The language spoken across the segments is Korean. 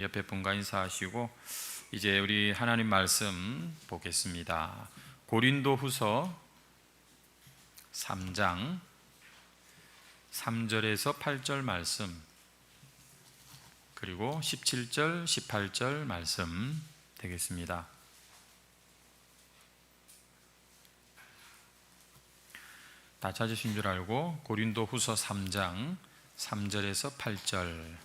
옆에 분과 인사하시고 이제 우리 하나님 말씀 보겠습니다. 고린도후서 3장 3절에서 8절 말씀, 그리고 17절 18절 말씀 되겠습니다. 다 찾으신 줄 알고 고린도후서 3장 3절에서 8절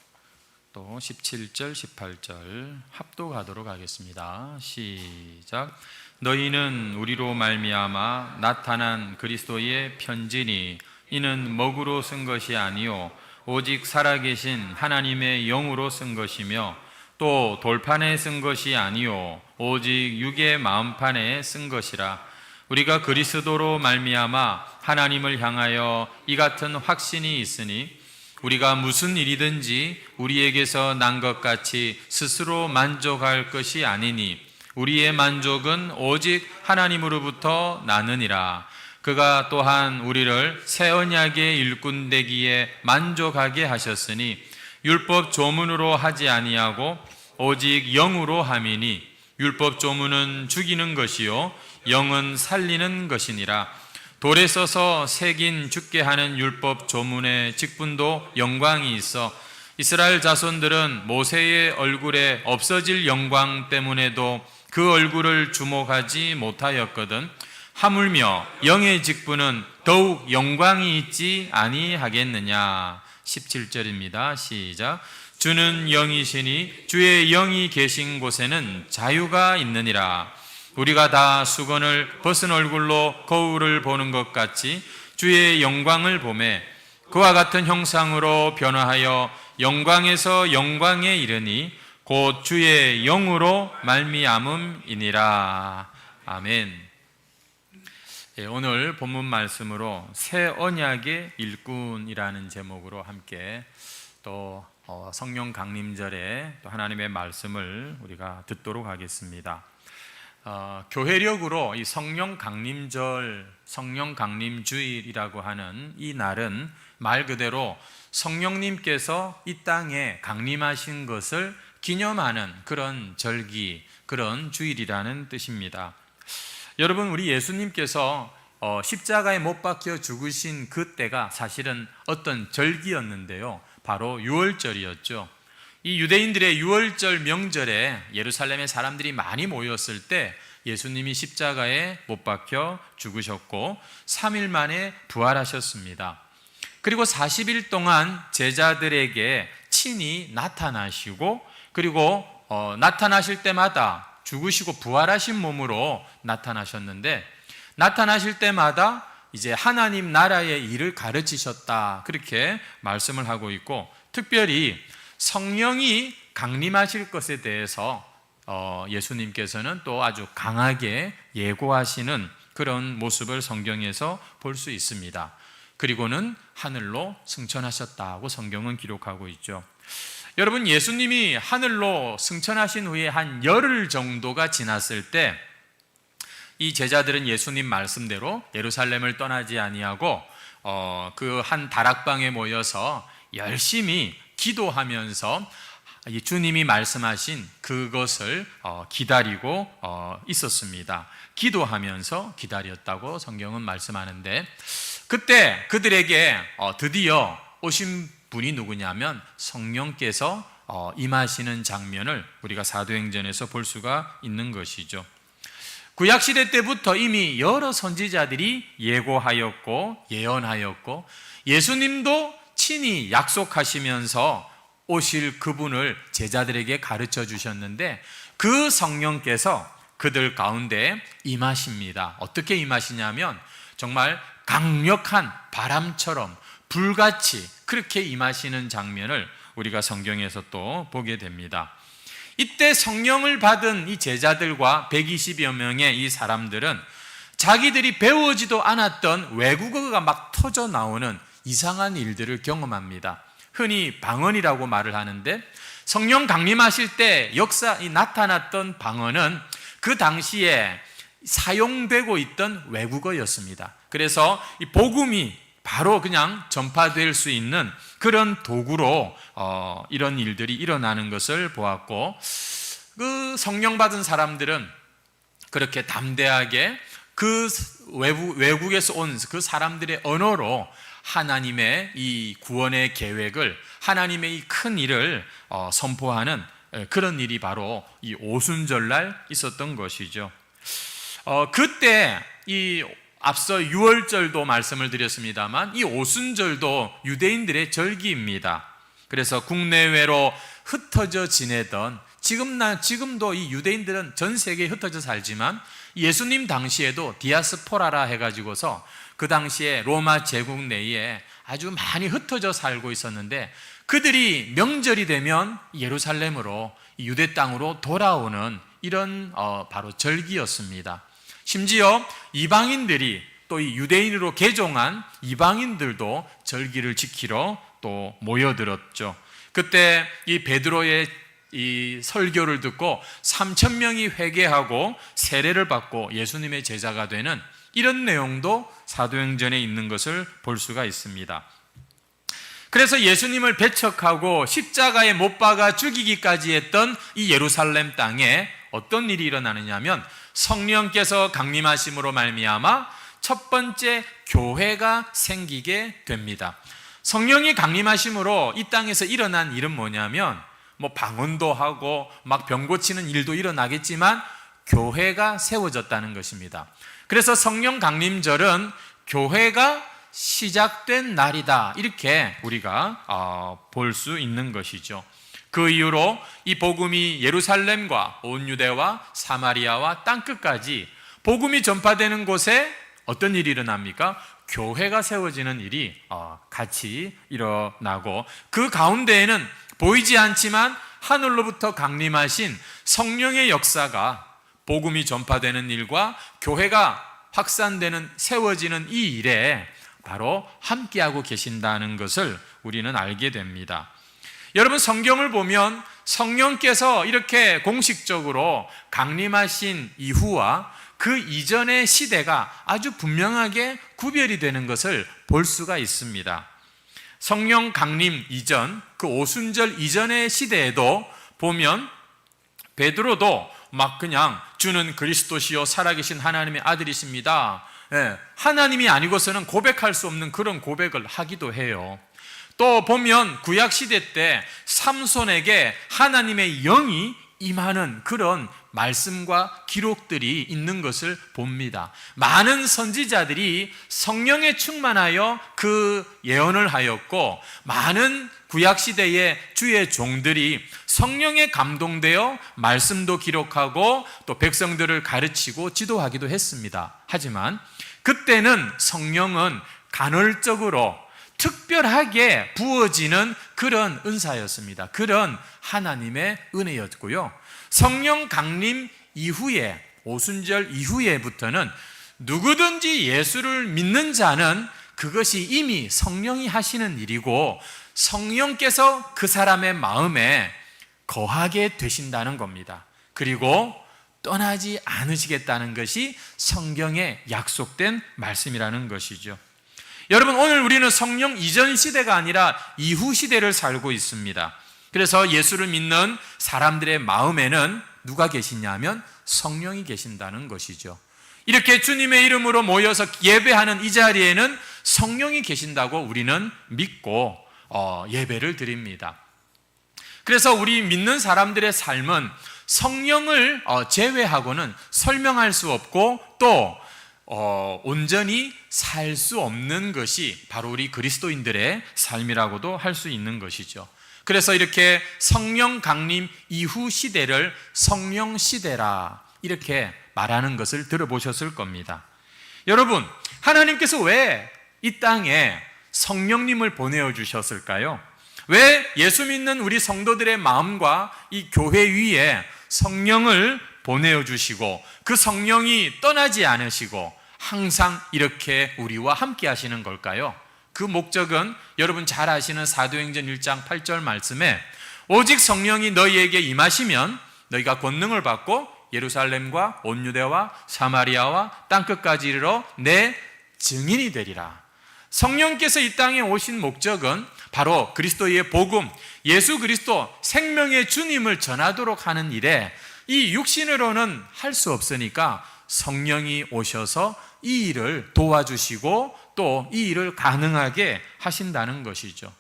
또 17절 18절 합독하도록 하겠습니다. 시작. 너희는 우리로 말미암아 나타난 그리스도의 편지니 이는 먹으로 쓴 것이 아니요 오직 살아계신 하나님의 영으로 쓴 것이며 또 돌판에 쓴 것이 아니요 오직 육의 마음판에 쓴 것이라. 우리가 그리스도로 말미암아 하나님을 향하여 이 같은 확신이 있으니 우리가 무슨 일이든지 우리에게서 난 것 같이 스스로 만족할 것이 아니니 우리의 만족은 오직 하나님으로부터 나느니라. 그가 또한 우리를 새 언약의 일꾼 되기에 만족하게 하셨으니 율법 조문으로 하지 아니하고 오직 영으로 함이니 율법 조문은 죽이는 것이요 영은 살리는 것이니라. 돌에 써서 새긴 죽게 하는 율법 조문의 직분도 영광이 있어 이스라엘 자손들은 모세의 얼굴에 없어질 영광 때문에도 그 얼굴을 주목하지 못하였거든. 하물며 영의 직분은 더욱 영광이 있지 아니하겠느냐. 17절입니다. 시작. 주는 영이시니 주의 영이 계신 곳에는 자유가 있느니라. 우리가 다 수건을 벗은 얼굴로 거울을 보는 것 같이 주의 영광을 보매 그와 같은 형상으로 변화하여 영광에서 영광에 이르니 곧 주의 영으로 말미암음이니라. 아멘. 오늘 본문 말씀으로 새 언약의 일꾼이라는 제목으로 함께 또 성령 강림절에 또 하나님의 말씀을 우리가 듣도록 하겠습니다. 교회력으로 이 성령 강림절, 성령 강림주일이라고 하는 이 날은 말 그대로 성령님께서 이 땅에 강림하신 것을 기념하는 그런 절기, 그런 주일이라는 뜻입니다. 여러분, 우리 예수님께서 십자가에 못 박혀 죽으신 그때가 사실은 어떤 절기였는데요, 바로 유월절이었죠. 이 유대인들의 유월절 명절에 예루살렘에 사람들이 많이 모였을 때 예수님이 십자가에 못 박혀 죽으셨고 3일 만에 부활하셨습니다. 그리고 40일 동안 제자들에게 친히 나타나시고, 그리고 나타나실 때마다 죽으시고 부활하신 몸으로 나타나셨는데, 나타나실 때마다 이제 하나님 나라의 일을 가르치셨다, 그렇게 말씀을 하고 있고, 특별히 성령이 강림하실 것에 대해서 예수님께서는 또 아주 강하게 예고하시는 그런 모습을 성경에서 볼 수 있습니다. 그리고는 하늘로 승천하셨다고 성경은 기록하고 있죠. 여러분, 예수님이 하늘로 승천하신 후에 한 열흘 정도가 지났을 때 이 제자들은 예수님 말씀대로 예루살렘을 떠나지 아니하고 그 한 다락방에 모여서 열심히 기도하면서 주님이 말씀하신 그것을 기다리고 있었습니다. 기도하면서 기다렸다고 성경은 말씀하는데, 그때 그들에게 드디어 오신 분이 누구냐면 성령께서 임하시는 장면을 우리가 사도행전에서 볼 수가 있는 것이죠. 구약시대 때부터 이미 여러 선지자들이 예고하였고 예언하였고 예수님도 친히 약속하시면서 오실 그분을 제자들에게 가르쳐 주셨는데, 그 성령께서 그들 가운데 임하십니다. 어떻게 임하시냐면 정말 강력한 바람처럼 불같이 그렇게 임하시는 장면을 우리가 성경에서 또 보게 됩니다. 이때 성령을 받은 이 제자들과 120여 명의 이 사람들은 자기들이 배우지도 않았던 외국어가 막 터져 나오는 이상한 일들을 경험합니다. 흔히 방언이라고 말을 하는데, 성령 강림하실 때 나타났던 방언은 그 당시에 사용되고 있던 외국어였습니다. 그래서 이 복음이 바로 그냥 전파될 수 있는 그런 도구로 이런 일들이 일어나는 것을 보았고, 그 성령 받은 사람들은 그렇게 담대하게 그 외국에서 온 그 사람들의 언어로 하나님의 이 구원의 계획을, 하나님의 이 큰 일을 선포하는 그런 일이 바로 이 오순절날 있었던 것이죠. 그때 이 앞서 유월절도 말씀을 드렸습니다만 이 오순절도 유대인들의 절기입니다. 그래서 국내외로 흩어져 지내던, 지금도 이 유대인들은 전 세계에 흩어져 살지만 예수님 당시에도 디아스포라라 해가지고서 그 당시에 로마 제국 내에 아주 많이 흩어져 살고 있었는데, 그들이 명절이 되면 예루살렘으로, 유대 땅으로 돌아오는 이런 바로 절기였습니다. 심지어 이방인들이, 또 이 유대인으로 개종한 이방인들도 절기를 지키러 또 모여들었죠. 그때 이 베드로의 이 설교를 듣고 3,000명이 회개하고 세례를 받고 예수님의 제자가 되는 이런 내용도 사도행전에 있는 것을 볼 수가 있습니다. 그래서 예수님을 배척하고 십자가에 못 박아 죽이기까지 했던 이 예루살렘 땅에 어떤 일이 일어나느냐면, 성령께서 강림하심으로 말미암아 첫 번째 교회가 생기게 됩니다. 성령이 강림하심으로 이 땅에서 일어난 일은 뭐냐면, 뭐 방언도 하고 막 병 고치는 일도 일어나겠지만 교회가 세워졌다는 것입니다. 그래서 성령 강림절은 교회가 시작된 날이다, 이렇게 우리가 볼 수 있는 것이죠. 그 이후로 이 복음이 예루살렘과 온 유대와 사마리아와 땅끝까지 복음이 전파되는 곳에 어떤 일이 일어납니까? 교회가 세워지는 일이 같이 일어나고, 그 가운데에는 보이지 않지만 하늘로부터 강림하신 성령의 역사가 복음이 전파되는 일과 교회가 확산되는, 세워지는 이 일에 바로 함께하고 계신다는 것을 우리는 알게 됩니다. 여러분, 성경을 보면 성령께서 이렇게 공식적으로 강림하신 이후와 그 이전의 시대가 아주 분명하게 구별이 되는 것을 볼 수가 있습니다. 성령 강림 이전, 그 오순절 이전의 시대에도 보면 베드로도 막 그냥 주는 그리스도시요 살아계신 하나님의 아들이십니다, 하나님이 아니고서는 고백할 수 없는 그런 고백을 하기도 해요. 또 보면 구약시대 때 삼손에게 하나님의 영이 임하는 그런 말씀과 기록들이 있는 것을 봅니다. 많은 선지자들이 성령에 충만하여 그 예언을 하였고, 많은 구약시대의 주의 종들이 성령에 감동되어 말씀도 기록하고 또 백성들을 가르치고 지도하기도 했습니다. 하지만 그때는 성령은 간헐적으로 특별하게 부어지는 그런 은사였습니다. 그런 하나님의 은혜였고요. 성령 강림 이후에, 오순절 이후에부터는 누구든지 예수를 믿는 자는 그것이 이미 성령이 하시는 일이고 성령께서 그 사람의 마음에 거하게 되신다는 겁니다. 그리고 떠나지 않으시겠다는 것이 성경에 약속된 말씀이라는 것이죠. 여러분, 오늘 우리는 성령 이전 시대가 아니라 이후 시대를 살고 있습니다. 그래서 예수를 믿는 사람들의 마음에는 누가 계시냐면 성령이 계신다는 것이죠. 이렇게 주님의 이름으로 모여서 예배하는 이 자리에는 성령이 계신다고 우리는 믿고 예배를 드립니다. 그래서 우리 믿는 사람들의 삶은 성령을 제외하고는 설명할 수 없고 또 온전히 살 수 없는 것이 바로 우리 그리스도인들의 삶이라고도 할 수 있는 것이죠. 그래서 이렇게 성령 강림 이후 시대를 성령 시대라 이렇게 말하는 것을 들어보셨을 겁니다. 여러분, 하나님께서 왜 이 땅에 성령님을 보내어 주셨을까요? 왜 예수 믿는 우리 성도들의 마음과 이 교회 위에 성령을 보내어 주시고 그 성령이 떠나지 않으시고 항상 이렇게 우리와 함께 하시는 걸까요? 그 목적은 여러분 잘 아시는 사도행전 1장 8절 말씀에 오직 성령이 너희에게 임하시면 너희가 권능을 받고 예루살렘과 온 유대와 사마리아와 땅끝까지 이르러 내 증인이 되리라. 성령께서 이 땅에 오신 목적은 바로 그리스도의 복음, 예수 그리스도 생명의 주님을 전하도록 하는 일에 이 육신으로는 할 수 없으니까 성령이 오셔서 이 일을 도와주시고 또 이 일을 가능하게 하신다는 것이죠.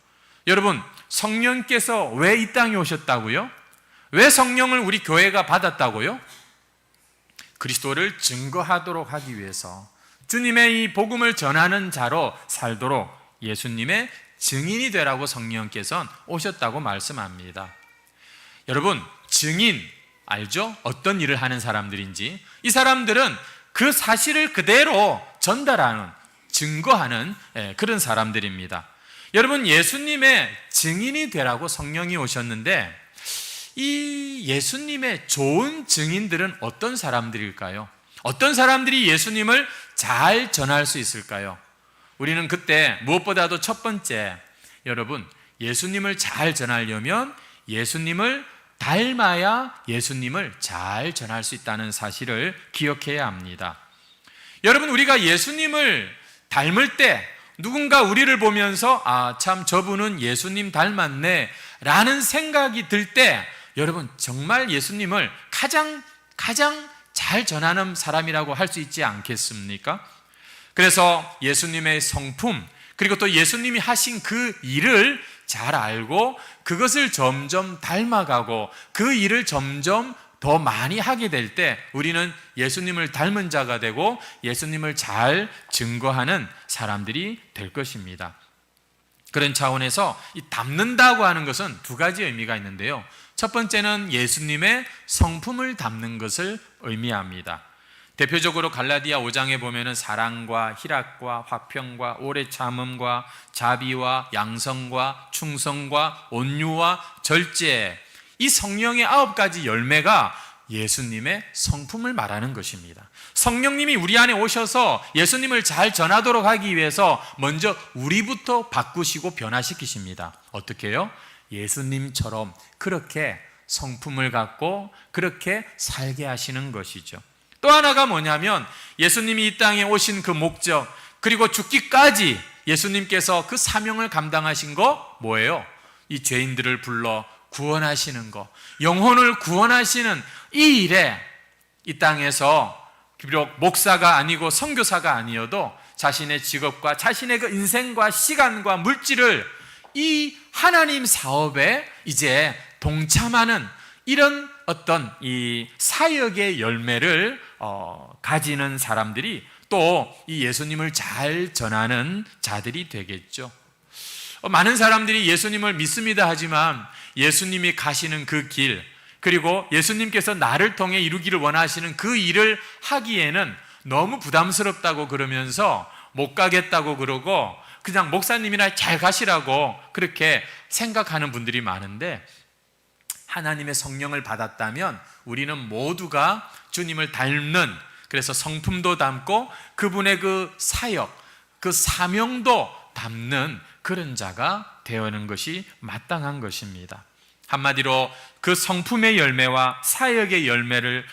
여러분, 성령께서 왜 이 땅에 오셨다고요? 왜 성령을 우리 교회가 받았다고요? 그리스도를 증거하도록 하기 위해서, 주님의 이 복음을 전하는 자로 살도록 예수님의 증인이 되라고 성령께서는 오셨다고 말씀합니다. 여러분, 증인 알죠? 어떤 일을 하는 사람들인지. 이 사람들은 그 사실을 그대로 전달하는, 증거하는 그런 사람들입니다. 여러분, 예수님의 증인이 되라고 성령이 오셨는데 이 예수님의 좋은 증인들은 어떤 사람들일까요? 어떤 사람들이 예수님을 잘 전할 수 있을까요? 우리는 그때 무엇보다도 첫 번째, 여러분, 예수님을 잘 전하려면 예수님을 닮아야 예수님을 잘 전할 수 있다는 사실을 기억해야 합니다. 여러분, 우리가 예수님을 닮을 때 누군가 우리를 보면서 참 저분은 예수님 닮았네 라는 생각이 들 때 여러분, 정말 예수님을 가장 잘 전하는 사람이라고 할 수 있지 않겠습니까? 그래서 예수님의 성품, 그리고 또 예수님이 하신 그 일을 잘 알고 그것을 점점 닮아가고 그 일을 점점 더 많이 하게 될 때 우리는 예수님을 닮은 자가 되고 예수님을 잘 증거하는 사람들이 될 것입니다. 그런 차원에서 이 닮는다고 하는 것은 두 가지 의미가 있는데요. 첫 번째는 예수님의 성품을 닮는 것을 의미합니다. 대표적으로 갈라디아 5장에 보면은 사랑과 희락과 화평과 오래 참음과 자비와 양성과 충성과 온유와 절제, 이 성령의 9가지 열매가 예수님의 성품을 말하는 것입니다. 성령님이 우리 안에 오셔서 예수님을 잘 전하도록 하기 위해서 먼저 우리부터 바꾸시고 변화시키십니다. 어떻게 해요? 예수님처럼 그렇게 성품을 갖고 그렇게 살게 하시는 것이죠. 또 하나가 뭐냐면 예수님이 이 땅에 오신 그 목적, 그리고 죽기까지 예수님께서 그 사명을 감당하신 거 뭐예요? 이 죄인들을 불러 구원하시는 거, 영혼을 구원하시는 이 일에 이 땅에서 비록 목사가 아니고 선교사가 아니어도 자신의 직업과 자신의 그 인생과 시간과 물질을 이 하나님 사업에 이제 동참하는 이런 어떤 이 사역의 열매를 가지는 사람들이 또 이 예수님을 잘 전하는 자들이 되겠죠. 많은 사람들이 예수님을 믿습니다 하지만 예수님이 가시는 그 길, 그리고 예수님께서 나를 통해 이루기를 원하시는 그 일을 하기에는 너무 부담스럽다고 그러면서 못 가겠다고 그러고 그냥 목사님이나 잘 가시라고 그렇게 생각하는 분들이 많은데, 하나님의 성령을 받았다면 우리는 모두가 주님을 닮는, 그래서 성품도 닮고 그분의 그 사역, 그 사명도 닮는 그런 자가 되어는 것이 마땅한 것입니다. 한마디로 그 성품의 열매와 사역의 열매를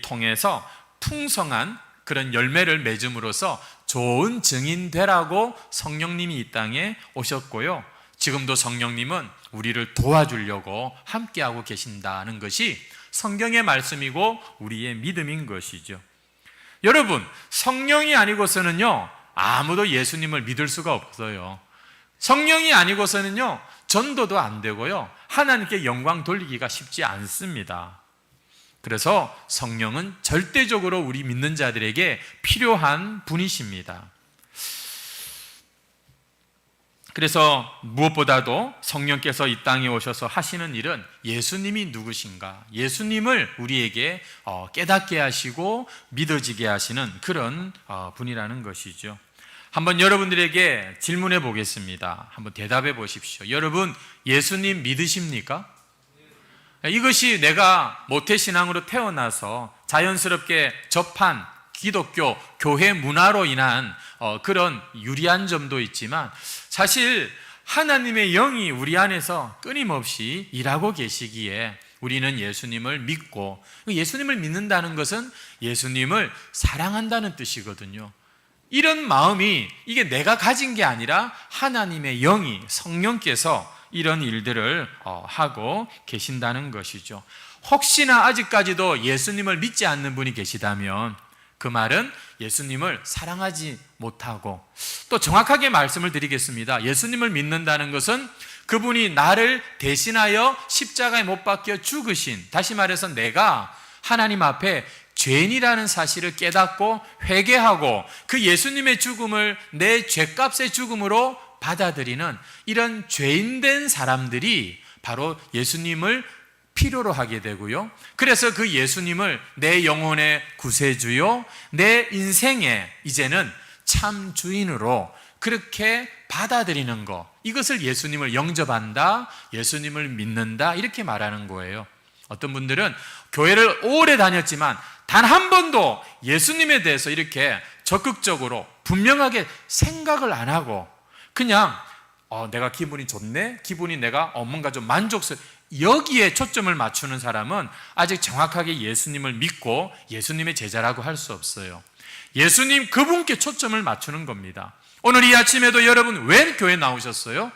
통해서 풍성한 그런 열매를 맺음으로써 좋은 증인 되라고 성령님이 이 땅에 오셨고요. 지금도 성령님은 우리를 도와주려고 함께하고 계신다는 것이 성경의 말씀이고 우리의 믿음인 것이죠. 여러분, 성령이 아니고서는요 아무도 예수님을 믿을 수가 없어요. 성령이 아니고서는요 전도도 안 되고요 하나님께 영광 돌리기가 쉽지 않습니다. 그래서 성령은 절대적으로 우리 믿는 자들에게 필요한 분이십니다. 그래서 무엇보다도 성령께서 이 땅에 오셔서 하시는 일은 예수님이 누구신가, 예수님을 우리에게 깨닫게 하시고 믿어지게 하시는 그런 분이라는 것이죠. 한번 여러분들에게 질문해 보겠습니다. 한번 대답해 보십시오. 여러분, 예수님 믿으십니까? 이것이 내가 모태신앙으로 태어나서 자연스럽게 접한 기독교 교회 문화로 인한 그런 유리한 점도 있지만, 사실 하나님의 영이 우리 안에서 끊임없이 일하고 계시기에 우리는 예수님을 믿고, 예수님을 믿는다는 것은 예수님을 사랑한다는 뜻이거든요. 이런 마음이 이게 내가 가진 게 아니라 하나님의 영이 성령께서 이런 일들을 하고 계신다는 것이죠. 혹시나 아직까지도 예수님을 믿지 않는 분이 계시다면 그 말은 예수님을 사랑하지 못하고, 또 정확하게 말씀을 드리겠습니다. 예수님을 믿는다는 것은 그분이 나를 대신하여 십자가에 못 박혀 죽으신, 다시 말해서 내가 하나님 앞에 죄인이라는 사실을 깨닫고 회개하고 그 예수님의 죽음을 내 죄값의 죽음으로 받아들이는 이런 죄인된 사람들이 바로 예수님을 필요로 하게 되고요. 그래서 그 예수님을 내 영혼의 구세주요, 내 인생의 이제는 참 주인으로 그렇게 받아들이는 것, 이것을 예수님을 영접한다, 예수님을 믿는다, 이렇게 말하는 거예요. 어떤 분들은 교회를 오래 다녔지만 단 한 번도 예수님에 대해서 이렇게 적극적으로 분명하게 생각을 안 하고 그냥 내가 기분이 좋네, 기분이 내가 뭔가 좀 만족스러워, 여기에 초점을 맞추는 사람은 아직 정확하게 예수님을 믿고 예수님의 제자라고 할 수 없어요. 예수님 그분께 초점을 맞추는 겁니다. 오늘 이 아침에도 여러분 왜 교회 나오셨어요?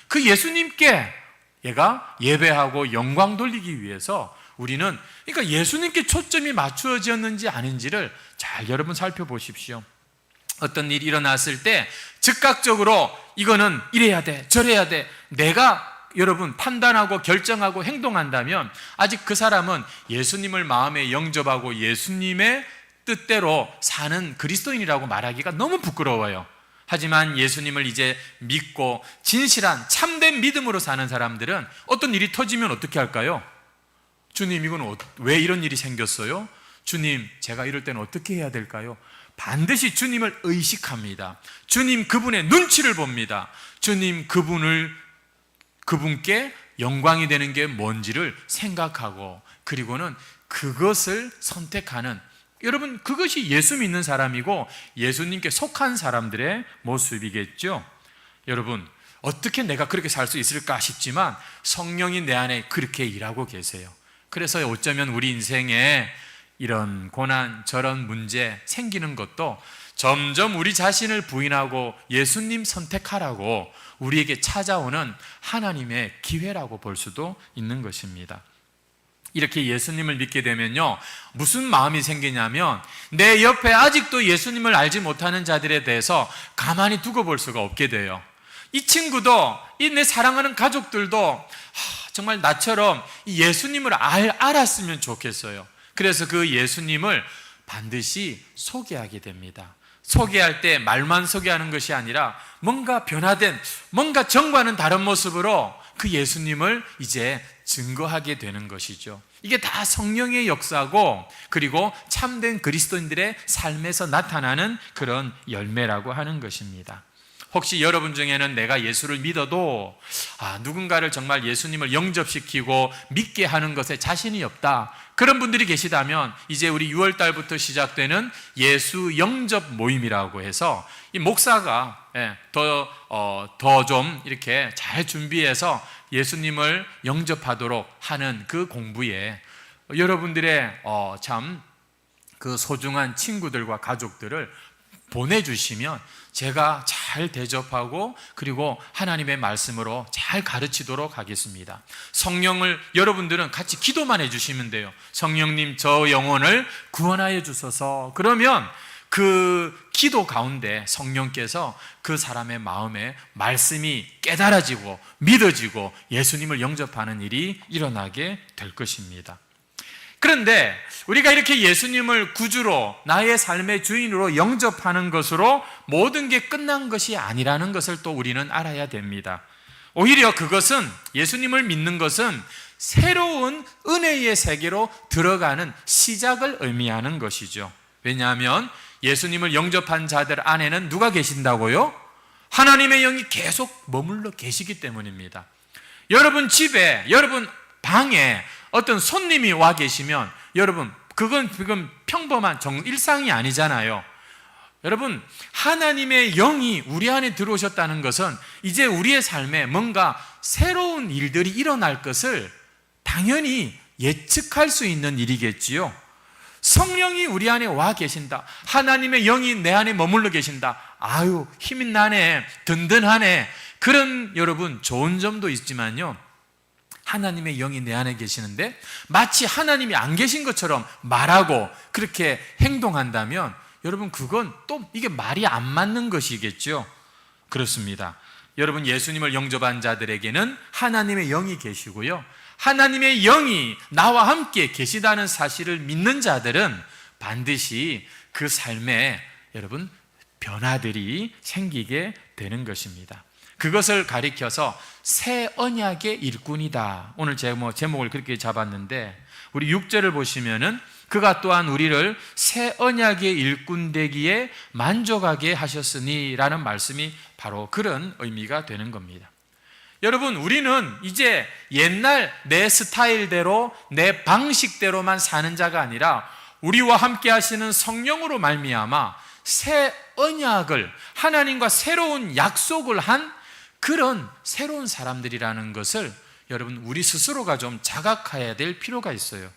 그 예수님께 얘가 예배하고 영광 돌리기 위해서 우리는, 그러니까 예수님께 초점이 맞추어졌는지 아닌지를 잘 여러분 살펴보십시오. 어떤 일이 일어났을 때 즉각적으로 이거는 이래야 돼, 저래야 돼, 내가 여러분 판단하고 결정하고 행동한다면 아직 그 사람은 예수님을 마음에 영접하고 예수님의 뜻대로 사는 그리스도인이라고 말하기가 너무 부끄러워요. 하지만 예수님을 이제 믿고 진실한 참된 믿음으로 사는 사람들은 어떤 일이 터지면 어떻게 할까요? 주님, 이건 왜 이런 일이 생겼어요? 주님, 제가 이럴 때는 어떻게 해야 될까요? 반드시 주님을 의식합니다. 주님 그분의 눈치를 봅니다. 주님 그분께 영광이 되는 게 뭔지를 생각하고, 그리고는 그것을 선택하는, 여러분 그것이 예수 믿는 사람이고 예수님께 속한 사람들의 모습이겠죠. 여러분 어떻게 내가 그렇게 살 수 있을까 싶지만 성령이 내 안에 그렇게 일하고 계세요. 그래서 어쩌면 우리 인생에 이런 고난 저런 문제 생기는 것도 점점 우리 자신을 부인하고 예수님 선택하라고 우리에게 찾아오는 하나님의 기회라고 볼 수도 있는 것입니다. 이렇게 예수님을 믿게 되면요, 무슨 마음이 생기냐면 내 옆에 아직도 예수님을 알지 못하는 자들에 대해서 가만히 두고 볼 수가 없게 돼요. 이 친구도, 이 내 사랑하는 가족들도 정말 나처럼 예수님을 알았으면 좋겠어요. 그래서 그 예수님을 반드시 소개하게 됩니다. 소개할 때 말만 소개하는 것이 아니라 뭔가 변화된, 뭔가 전과는 다른 모습으로 그 예수님을 이제 증거하게 되는 것이죠. 이게 다 성령의 역사고, 그리고 참된 그리스도인들의 삶에서 나타나는 그런 열매라고 하는 것입니다. 혹시 여러분 중에는 내가 예수를 믿어도 누군가를 정말 예수님을 영접시키고 믿게 하는 것에 자신이 없다, 그런 분들이 계시다면 이제 우리 6월 달부터 시작되는 예수 영접 모임이라고 해서 이 목사가 더 좀 이렇게 잘 준비해서 예수님을 영접하도록 하는 그 공부에 여러분들의 참 그 소중한 친구들과 가족들을 보내주시면 제가 잘 대접하고 그리고 하나님의 말씀으로 잘 가르치도록 하겠습니다. 성령을 여러분들은 같이 기도만 해주시면 돼요. 성령님 저 영혼을 구원하여 주소서. 그러면 그 기도 가운데 성령께서 그 사람의 마음에 말씀이 깨달아지고 믿어지고 예수님을 영접하는 일이 일어나게 될 것입니다. 그런데 우리가 이렇게 예수님을 구주로, 나의 삶의 주인으로 영접하는 것으로 모든 게 끝난 것이 아니라는 것을 또 우리는 알아야 됩니다. 오히려 그것은, 예수님을 믿는 것은 새로운 은혜의 세계로 들어가는 시작을 의미하는 것이죠. 왜냐하면 예수님을 영접한 자들 안에는 누가 계신다고요? 하나님의 영이 계속 머물러 계시기 때문입니다. 여러분 집에, 여러분 방에 어떤 손님이 와 계시면 여러분 그건 평범한 일상이 아니잖아요. 여러분 하나님의 영이 우리 안에 들어오셨다는 것은 이제 우리의 삶에 뭔가 새로운 일들이 일어날 것을 당연히 예측할 수 있는 일이겠지요. 성령이 우리 안에 와 계신다. 하나님의 영이 내 안에 머물러 계신다. 아유, 힘이 나네, 든든하네. 그런 여러분 좋은 점도 있지만요, 하나님의 영이 내 안에 계시는데 마치 하나님이 안 계신 것처럼 말하고 그렇게 행동한다면 여러분 그건 또 이게 말이 안 맞는 것이겠죠. 그렇습니다. 여러분, 예수님을 영접한 자들에게는 하나님의 영이 계시고요, 하나님의 영이 나와 함께 계시다는 사실을 믿는 자들은 반드시 그 삶에 여러분 변화들이 생기게 되는 것입니다. 그것을 가리켜서 새 언약의 일꾼이다. 오늘 제목을 그렇게 잡았는데, 우리 6절을 보시면은 그가 또한 우리를 새 언약의 일꾼 되기에 만족하게 하셨으니 라는 말씀이 바로 그런 의미가 되는 겁니다. 여러분, 우리는 이제 옛날 내 스타일대로 내 방식대로만 사는 자가 아니라 우리와 함께 하시는 성령으로 말미암아 새 언약을, 하나님과 새로운 약속을 한 그런 새로운 사람들이라는 것을 여러분 우리 스스로가 좀 자각해야 될 필요가 있어요.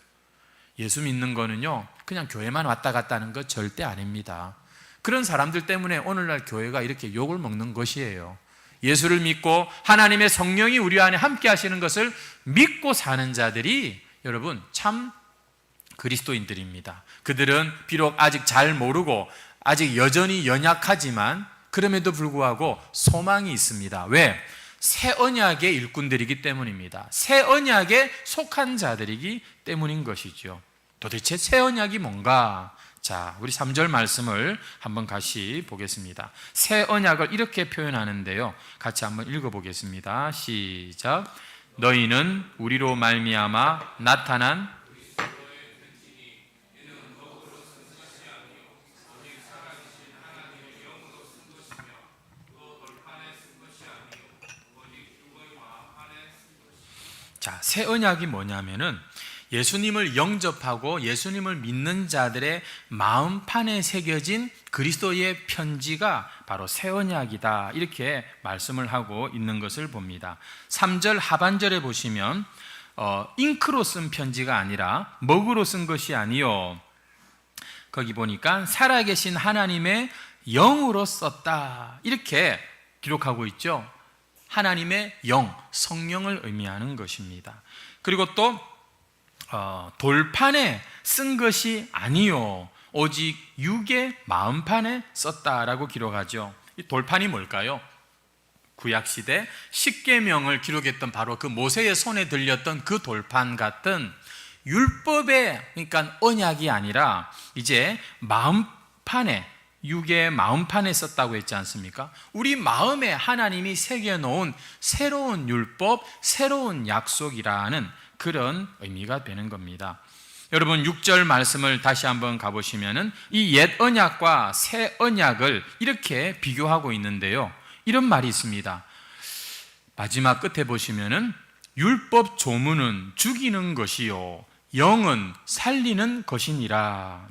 예수 믿는 거는요 그냥 교회만 왔다 갔다 하는 것 절대 아닙니다. 그런 사람들 때문에 오늘날 교회가 이렇게 욕을 먹는 것이에요. 예수를 믿고 하나님의 성령이 우리 안에 함께 하시는 것을 믿고 사는 자들이 여러분 참 그리스도인들입니다. 그들은 비록 아직 잘 모르고 아직 여전히 연약하지만 그럼에도 불구하고 소망이 있습니다. 왜? 새 언약의 일꾼들이기 때문입니다. 새 언약에 속한 자들이기 때문인 것이죠. 도대체 새 언약이 뭔가? 자, 우리 3절 말씀을 한번 같이 보겠습니다. 새 언약을 이렇게 표현하는데요, 같이 한번 읽어보겠습니다. 시작. 너희는 우리로 말미암아 나타난 자, 새 언약이 뭐냐면은 예수님을 영접하고 예수님을 믿는 자들의 마음판에 새겨진 그리스도의 편지가 바로 새 언약이다, 이렇게 말씀을 하고 있는 것을 봅니다. 3절 하반절에 보시면 잉크로 쓴 편지가 아니라 먹으로 쓴 것이 아니요, 거기 보니까 살아계신 하나님의 영으로 썼다, 이렇게 기록하고 있죠. 하나님의 영, 성령을 의미하는 것입니다. 그리고 또 돌판에 쓴 것이 아니요 오직 육의 마음판에 썼다라고 기록하죠. 이 돌판이 뭘까요? 구약시대 십계명을 기록했던 바로 그 모세의 손에 들렸던 그 돌판 같은 율법의, 그러니까 언약이 아니라 이제 마음판에, 육의 마음판에 썼다고 했지 않습니까? 우리 마음에 하나님이 새겨놓은 새로운 율법, 새로운 약속이라는 그런 의미가 되는 겁니다. 여러분 6절 말씀을 다시 한번 가보시면은 이 옛 언약과 새 언약을 이렇게 비교하고 있는데요, 이런 말이 있습니다. 마지막 끝에 보시면은 율법 조문은 죽이는 것이요 영은 살리는 것이니라.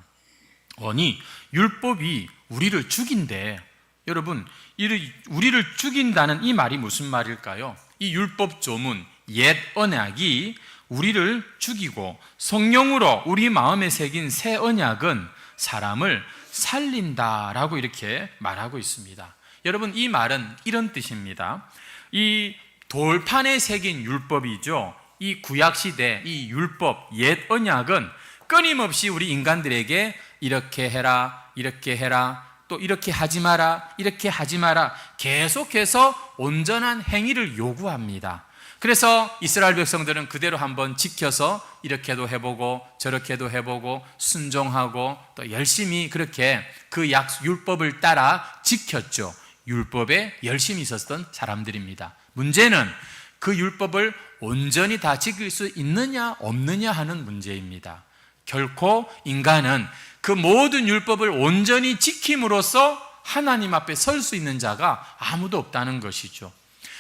아니, 율법이 우리를 죽인대. 여러분, 우리를 죽인다는 이 말이 무슨 말일까요? 이 율법 조문, 옛 언약이 우리를 죽이고 성령으로 우리 마음에 새긴 새 언약은 사람을 살린다라고 이렇게 말하고 있습니다. 여러분, 이 말은 이런 뜻입니다. 이 돌판에 새긴 율법이죠. 이 구약시대 이 율법, 옛 언약은 끊임없이 우리 인간들에게 이렇게 해라, 이렇게 해라, 또 이렇게 하지 마라, 이렇게 하지 마라, 계속해서 온전한 행위를 요구합니다. 그래서 이스라엘 백성들은 그대로 한번 지켜서 이렇게도 해보고 저렇게도 해보고 순종하고 또 열심히 그렇게 그 율법을 따라 지켰죠. 율법에 열심히 있었던 사람들입니다. 문제는 그 율법을 온전히 다 지킬 수 있느냐 없느냐 하는 문제입니다. 결코 인간은 그 모든 율법을 온전히 지킴으로써 하나님 앞에 설 수 있는 자가 아무도 없다는 것이죠.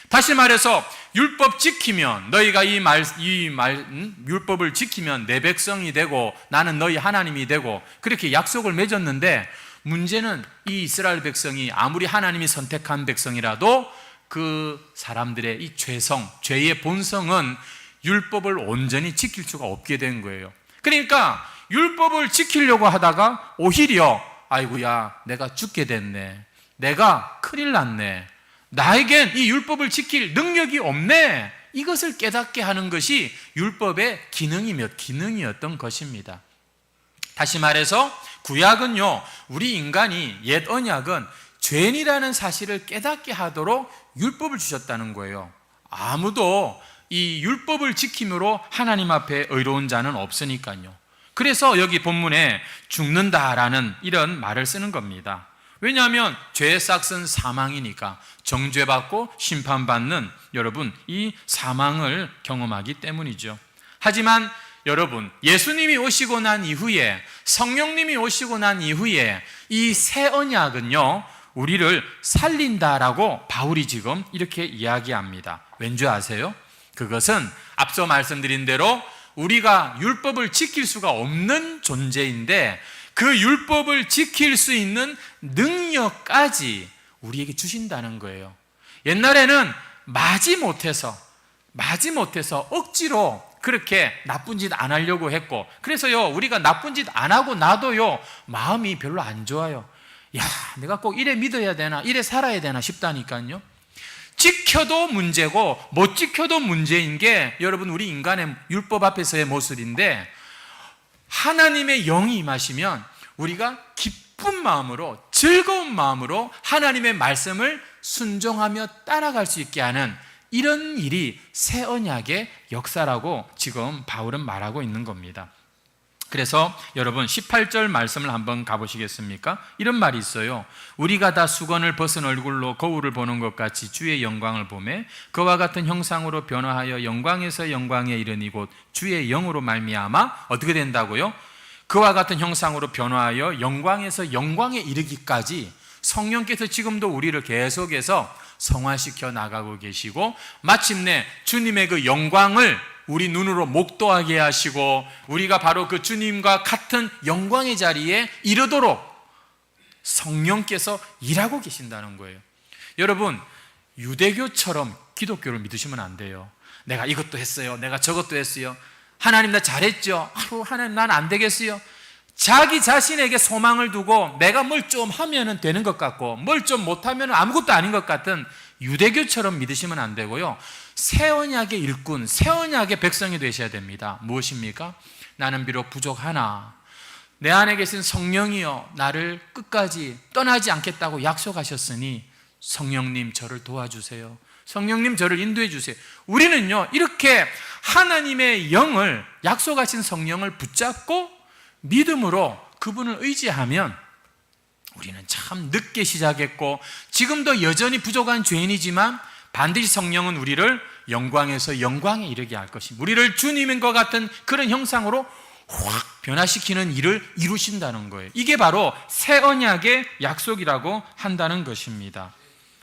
다시 말해서 율법 지키면, 너희가 율법을 지키면 내 백성이 되고 나는 너희 하나님이 되고 그렇게 약속을 맺었는데, 문제는 이 이스라엘 백성이 아무리 하나님이 선택한 백성이라도 그 사람들의 이 죄의 본성은 율법을 온전히 지킬 수가 없게 된 거예요. 그러니까 율법을 지키려고 하다가 오히려 아이고야 내가 죽게 됐네, 내가 큰일 났네, 나에겐 이 율법을 지킬 능력이 없네, 이것을 깨닫게 하는 것이 율법의 기능이었던 것입니다. 다시 말해서 구약은요, 우리 인간이, 옛 언약은 죄인이라는 사실을 깨닫게 하도록 율법을 주셨다는 거예요. 아무도 이 율법을 지킴으로 하나님 앞에 의로운 자는 없으니까요. 그래서 여기 본문에 죽는다라는 이런 말을 쓰는 겁니다. 왜냐하면 죄의 싹은 사망이니까, 정죄받고 심판받는 여러분 이 사망을 경험하기 때문이죠. 하지만 여러분, 예수님이 오시고 난 이후에, 성령님이 오시고 난 이후에 이 새 언약은요 우리를 살린다라고 바울이 지금 이렇게 이야기합니다. 왠지 아세요? 그것은 앞서 말씀드린 대로 우리가 율법을 지킬 수가 없는 존재인데 그 율법을 지킬 수 있는 능력까지 우리에게 주신다는 거예요. 옛날에는 마지 못해서 억지로 그렇게 나쁜 짓 안 하려고 했고, 그래서요 우리가 나쁜 짓 안 하고 나도요 마음이 별로 안 좋아요. 야, 내가 꼭 이래 믿어야 되나, 이래 살아야 되나 싶다니까요. 지켜도 문제고 못 지켜도 문제인 게 여러분 우리 인간의 율법 앞에서의 모습인데, 하나님의 영이 임하시면 우리가 기쁜 마음으로, 즐거운 마음으로 하나님의 말씀을 순종하며 따라갈 수 있게 하는 이런 일이 새 언약의 역사라고 지금 바울은 말하고 있는 겁니다. 그래서 여러분 18절 말씀을 한번 가보시겠습니까? 이런 말이 있어요. 우리가 다 수건을 벗은 얼굴로 거울을 보는 것 같이 주의 영광을 보매 그와 같은 형상으로 변화하여 영광에서 영광에 이르니 곧 주의 영으로 말미암아 어떻게 된다고요? 그와 같은 형상으로 변화하여 영광에서 영광에 이르기까지 성령께서 지금도 우리를 계속해서 성화시켜 나가고 계시고, 마침내 주님의 그 영광을 우리 눈으로 목도하게 하시고 우리가 바로 그 주님과 같은 영광의 자리에 이르도록 성령께서 일하고 계신다는 거예요. 여러분, 유대교처럼 기독교를 믿으시면 안 돼요. 내가 이것도 했어요, 내가 저것도 했어요, 하나님 나 잘했죠, 하나님 난 안 되겠어요. 자기 자신에게 소망을 두고 내가 뭘 좀 하면 되는 것 같고 뭘 좀 못하면 아무것도 아닌 것 같은 유대교처럼 믿으시면 안 되고요, 새 언약의 일꾼, 새 언약의 백성이 되셔야 됩니다. 무엇입니까? 나는 비록 부족하나 내 안에 계신 성령이여 나를 끝까지 떠나지 않겠다고 약속하셨으니 성령님 저를 도와주세요, 성령님 저를 인도해 주세요. 우리는요 이렇게 하나님의 영을, 약속하신 성령을 붙잡고 믿음으로 그분을 의지하면 우리는 참 늦게 시작했고 지금도 여전히 부족한 죄인이지만 반드시 성령은 우리를 영광에서 영광에 이르게 할 것입니다. 우리를 주님과 같은 그런 형상으로 확 변화시키는 일을 이루신다는 거예요. 이게 바로 새 언약의 약속이라고 한다는 것입니다.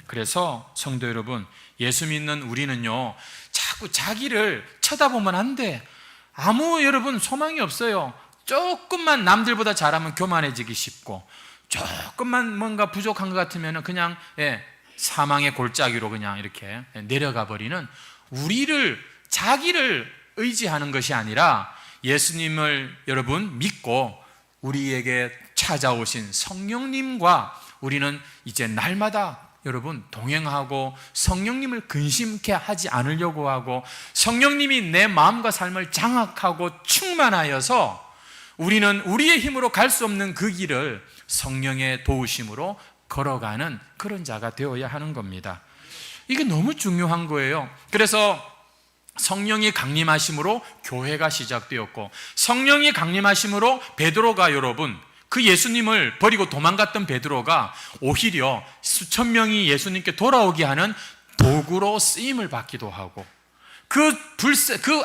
그래서 성도 여러분, 예수 믿는 우리는요 자꾸 자기를 쳐다보면 안 돼. 여러분 소망이 없어요. 조금만 남들보다 잘하면 교만해지기 쉽고, 조금만 뭔가 부족한 것 같으면 그냥 사망의 골짜기로 그냥 이렇게 내려가 버리는, 자기를 의지하는 것이 아니라 예수님을 여러분 믿고 우리에게 찾아오신 성령님과 우리는 이제 날마다 여러분 동행하고 성령님을 근심케 하지 않으려고 하고, 성령님이 내 마음과 삶을 장악하고 충만하여서 우리는 우리의 힘으로 갈 수 없는 그 길을 성령의 도우심으로 걸어가는 그런 자가 되어야 하는 겁니다. 이게 너무 중요한 거예요. 그래서 성령이 강림하심으로 교회가 시작되었고, 성령이 강림하심으로 베드로가, 여러분 그 예수님을 버리고 도망갔던 베드로가 오히려 수천 명이 예수님께 돌아오게 하는 도구로 쓰임을 받기도 하고, 그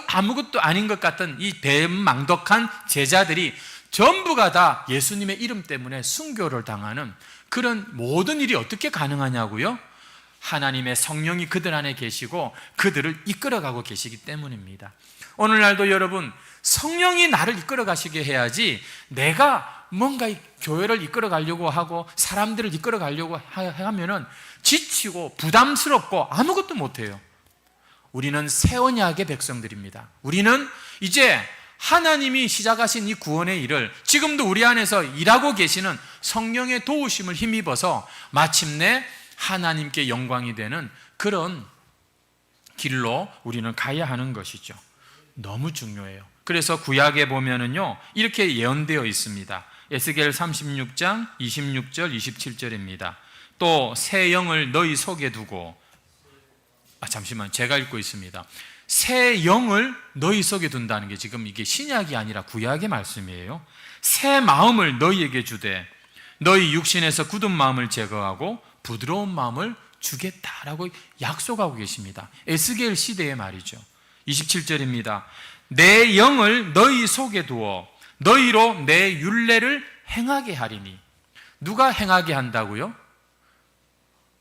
아무것도 아닌 것 같은 이 배은망덕한 제자들이 전부가 다 예수님의 이름 때문에 순교를 당하는 그런 모든 일이 어떻게 가능하냐고요? 하나님의 성령이 그들 안에 계시고 그들을 이끌어가고 계시기 때문입니다. 오늘날도 여러분, 성령이 나를 이끌어 가시게 해야지 내가 뭔가 이 교회를 이끌어 가려고 하고 사람들을 이끌어 가려고 하면은 지치고 부담스럽고 아무것도 못해요. 우리는 새 언약의 백성들입니다. 우리는 이제 하나님이 시작하신 이 구원의 일을 지금도 우리 안에서 일하고 계시는 성령의 도우심을 힘입어서 마침내 하나님께 영광이 되는 그런 길로 우리는 가야 하는 것이죠. 너무 중요해요. 그래서 구약에 보면은요, 이렇게 예언되어 있습니다. 에스겔 36장 26절 27절입니다. 또 새 영을 너희 속에 두고, 잠시만, 제가 읽고 있습니다. 새 영을 너희 속에 둔다는 게 지금 이게 신약이 아니라 구약의 말씀이에요. 새 마음을 너희에게 주되 너희 육신에서 굳은 마음을 제거하고 부드러운 마음을 주겠다라고 약속하고 계십니다. 에스겔 시대의 말이죠. 27절입니다. 내 영을 너희 속에 두어 너희로 내 율례를 행하게 하리니. 누가 행하게 한다고요?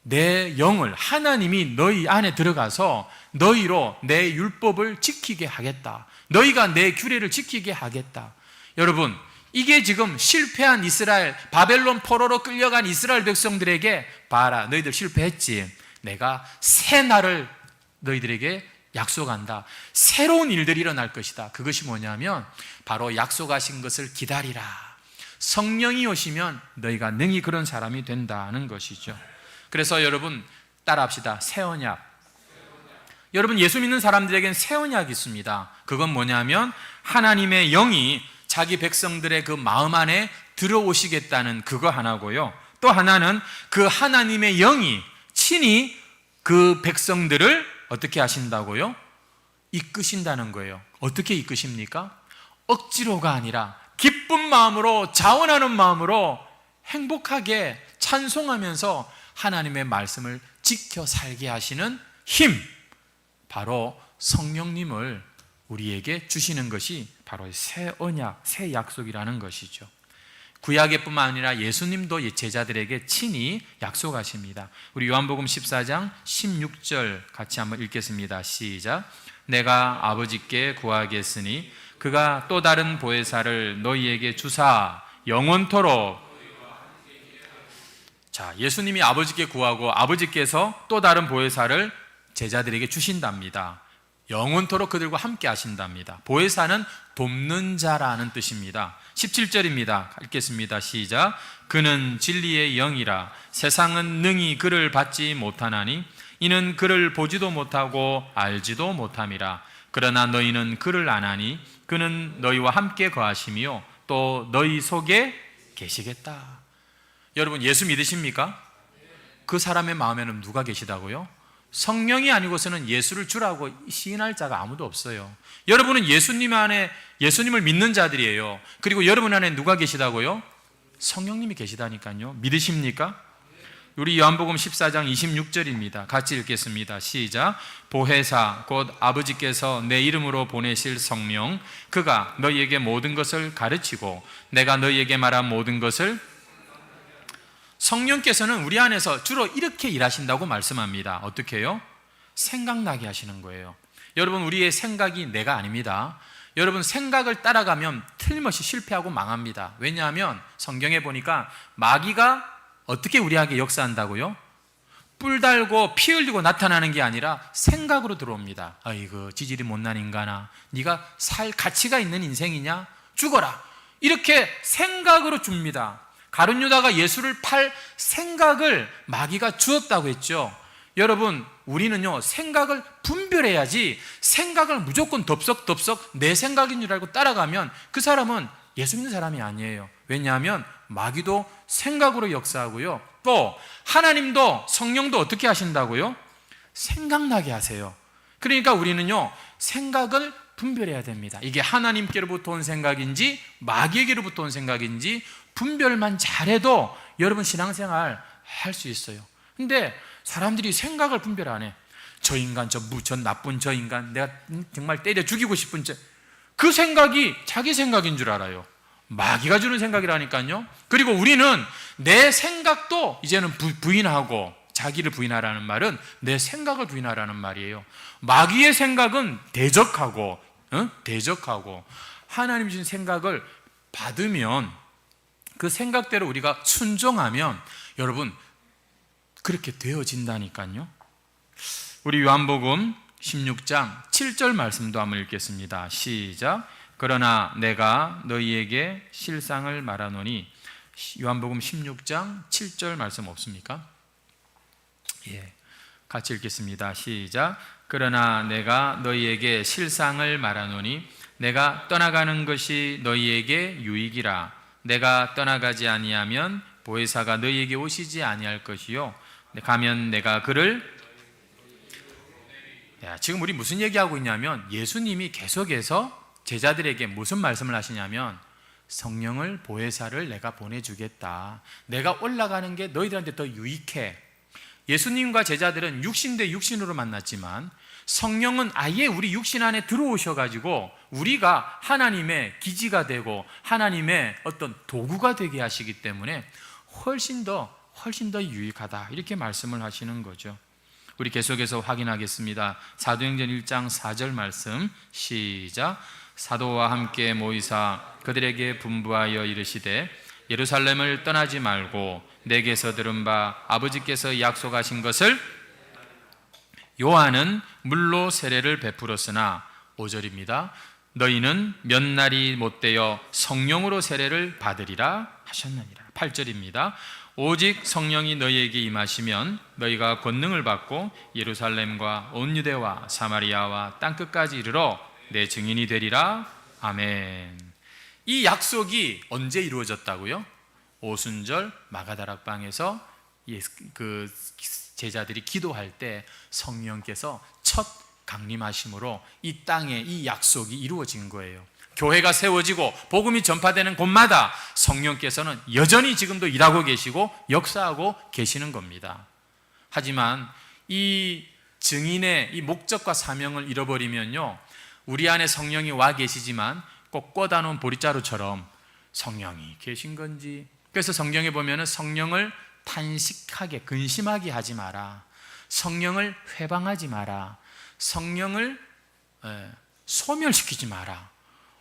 내 영을, 하나님이 너희 안에 들어가서 너희로 내 율법을 지키게 하겠다. 너희가 내 규례를 지키게 하겠다. 여러분, 이게 지금 실패한 이스라엘, 바벨론 포로로 끌려간 이스라엘 백성들에게, 봐라, 너희들 실패했지. 내가 새 날을 너희들에게 약속한다. 새로운 일들이 일어날 것이다. 그것이 뭐냐면 바로 약속하신 것을 기다리라. 성령이 오시면 너희가 능히 그런 사람이 된다는 것이죠. 그래서 여러분 따라합시다. 새 언약. 여러분, 예수 믿는 사람들에게는 새 언약이 있습니다. 그건 뭐냐면 하나님의 영이 자기 백성들의 그 마음 안에 들어오시겠다는 그거 하나고요. 또 하나는 그 하나님의 영이 친히 그 백성들을 어떻게 하신다고요? 이끄신다는 거예요. 어떻게 이끄십니까? 억지로가 아니라 기쁜 마음으로, 자원하는 마음으로 행복하게 찬송하면서 하나님의 말씀을 지켜 살게 하시는 힘, 바로 성령님을 우리에게 주시는 것이 바로 새 언약, 새 약속이라는 것이죠. 구약에뿐만 아니라 예수님도 제자들에게 친히 약속하십니다. 우리 요한복음 14장 16절 같이 한번 읽겠습니다. 시작. 내가 아버지께 구하겠으니 그가 또 다른 보혜사를 너희에게 주사 영원토록. 자, 예수님이 아버지께 구하고 아버지께서 또 다른 보혜사를 제자들에게 주신답니다. 영원토록 그들과 함께 하신답니다. 보혜사는 돕는 자라는 뜻입니다. 17절입니다. 읽겠습니다. 시작. 그는 진리의 영이라 세상은 능히 그를 받지 못하나니 이는 그를 보지도 못하고 알지도 못함이라. 그러나 너희는 그를 아나니 그는 너희와 함께 거하시며 또 너희 속에 계시겠다. 여러분, 예수 믿으십니까? 그 사람의 마음에는 누가 계시다고요? 성령이 아니고서는 예수를 주라고 시인할 자가 아무도 없어요. 여러분은 예수님 안에, 예수님을 믿는 자들이에요. 그리고 여러분 안에 누가 계시다고요? 성령님이 계시다니까요. 믿으십니까? 우리 요한복음 14장 26절입니다. 같이 읽겠습니다. 시작. 보혜사 곧 아버지께서 내 이름으로 보내실 성령, 그가 너희에게 모든 것을 가르치고 내가 너희에게 말한 모든 것을. 성령께서는 우리 안에서 주로 이렇게 일하신다고 말씀합니다. 어떻게 해요? 생각나게 하시는 거예요. 여러분, 우리의 생각이 내가 아닙니다. 여러분, 생각을 따라가면 틀림없이 실패하고 망합니다. 왜냐하면 성경에 보니까 마귀가 어떻게 우리에게 역사한다고요? 뿔 달고 피 흘리고 나타나는 게 아니라 생각으로 들어옵니다. 아이고, 지질이 못난 인간아, 네가 살 가치가 있는 인생이냐? 죽어라. 이렇게 생각으로 줍니다. 가룟 유다가 예수를 팔 생각을 마귀가 주었다고 했죠. 여러분, 우리는요, 생각을 분별해야지 생각을 무조건 덥석덥석 내 생각인 줄 알고 따라가면 그 사람은 예수 믿는 사람이 아니에요. 왜냐하면 마귀도 생각으로 역사하고요, 또 하나님도, 성령도 어떻게 하신다고요? 생각나게 하세요. 그러니까 우리는요, 생각을 분별해야 됩니다. 이게 하나님께로부터 온 생각인지 마귀에게로부터 온 생각인지 분별만 잘해도 여러분 신앙생활 할 수 있어요. 근데 사람들이 생각을 분별 안 해. 저 인간, 저 나쁜 저 인간, 내가 정말 때려 죽이고 싶은 그 생각이 자기 생각인 줄 알아요. 마귀가 주는 생각이라니까요. 그리고 우리는 내 생각도 이제는 부인하고, 자기를 부인하라는 말은 내 생각을 부인하라는 말이에요. 마귀의 생각은 대적하고 하나님 주신 생각을 받으면, 그 생각대로 우리가 순종하면 여러분 그렇게 되어진다니까요. 우리 요한복음 16장 7절 말씀도 한번 읽겠습니다. 시작. 그러나 내가 너희에게 실상을 말하노니. 요한복음 16장 7절 말씀 없습니까? 예, 같이 읽겠습니다. 시작. 그러나 내가 너희에게 실상을 말하노니 내가 떠나가는 것이 너희에게 유익이라. 내가 떠나가지 아니하면 보혜사가 너희에게 오시지 아니할 것이요 가면 내가 그를. 지금 우리 무슨 얘기하고 있냐면 예수님이 계속해서 제자들에게 무슨 말씀을 하시냐면 성령을, 보혜사를 내가 보내주겠다. 내가 올라가는 게 너희들한테 더 유익해. 예수님과 제자들은 육신 대 육신으로 만났지만 성령은 아예 우리 육신 안에 들어오셔가지고 우리가 하나님의 기지가 되고 하나님의 어떤 도구가 되게 하시기 때문에 훨씬 더 유익하다, 이렇게 말씀을 하시는 거죠. 우리 계속해서 확인하겠습니다. 사도행전 1장 4절 말씀 시작. 사도와 함께 모이사 그들에게 분부하여 이르시되 예루살렘을 떠나지 말고 내게서 들은 바 아버지께서 약속하신 것을. 요한은 물로 세례를 베풀었으나 5절입니다. 너희는 몇 날이 못되어 성령으로 세례를 받으리라 하셨느니라. 8절입니다. 오직 성령이 너희에게 임하시면 너희가 권능을 받고 예루살렘과 온 유대와 사마리아와 땅끝까지 이르러 내 증인이 되리라. 아멘. 이 약속이 언제 이루어졌다고요? 오순절 마가다락방에서 그 제자들이 기도할 때 성령께서 첫 강림하심으로 이 땅에 이 약속이 이루어진 거예요. 교회가 세워지고 복음이 전파되는 곳마다 성령께서는 여전히 지금도 일하고 계시고 역사하고 계시는 겁니다. 하지만 이 증인의 이 목적과 사명을 잃어버리면요, 우리 안에 성령이 와 계시지만 꼭 꽂아놓은 보릿자루처럼 성령이 계신 건지. 그래서 성경에 보면은 성령을 탄식하게, 근심하게 하지 마라, 성령을 회방하지 마라, 성령을 소멸시키지 마라.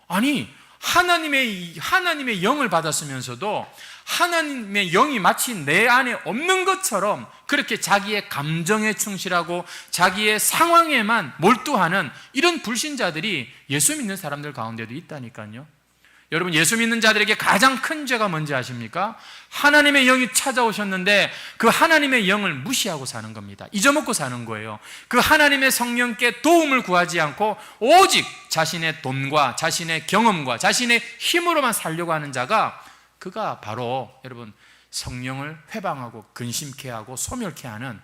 아니, 하나님의 영을 받았으면서도 하나님의 영이 마치 내 안에 없는 것처럼 그렇게 자기의 감정에 충실하고 자기의 상황에만 몰두하는 이런 불신자들이 예수 믿는 사람들 가운데도 있다니까요. 여러분, 예수 믿는 자들에게 가장 큰 죄가 뭔지 아십니까? 하나님의 영이 찾아오셨는데 그 하나님의 영을 무시하고 사는 겁니다. 잊어먹고 사는 거예요. 그 하나님의 성령께 도움을 구하지 않고 오직 자신의 돈과 자신의 경험과 자신의 힘으로만 살려고 하는 자가, 그가 바로 여러분 성령을 회방하고 근심케 하고 소멸케 하는,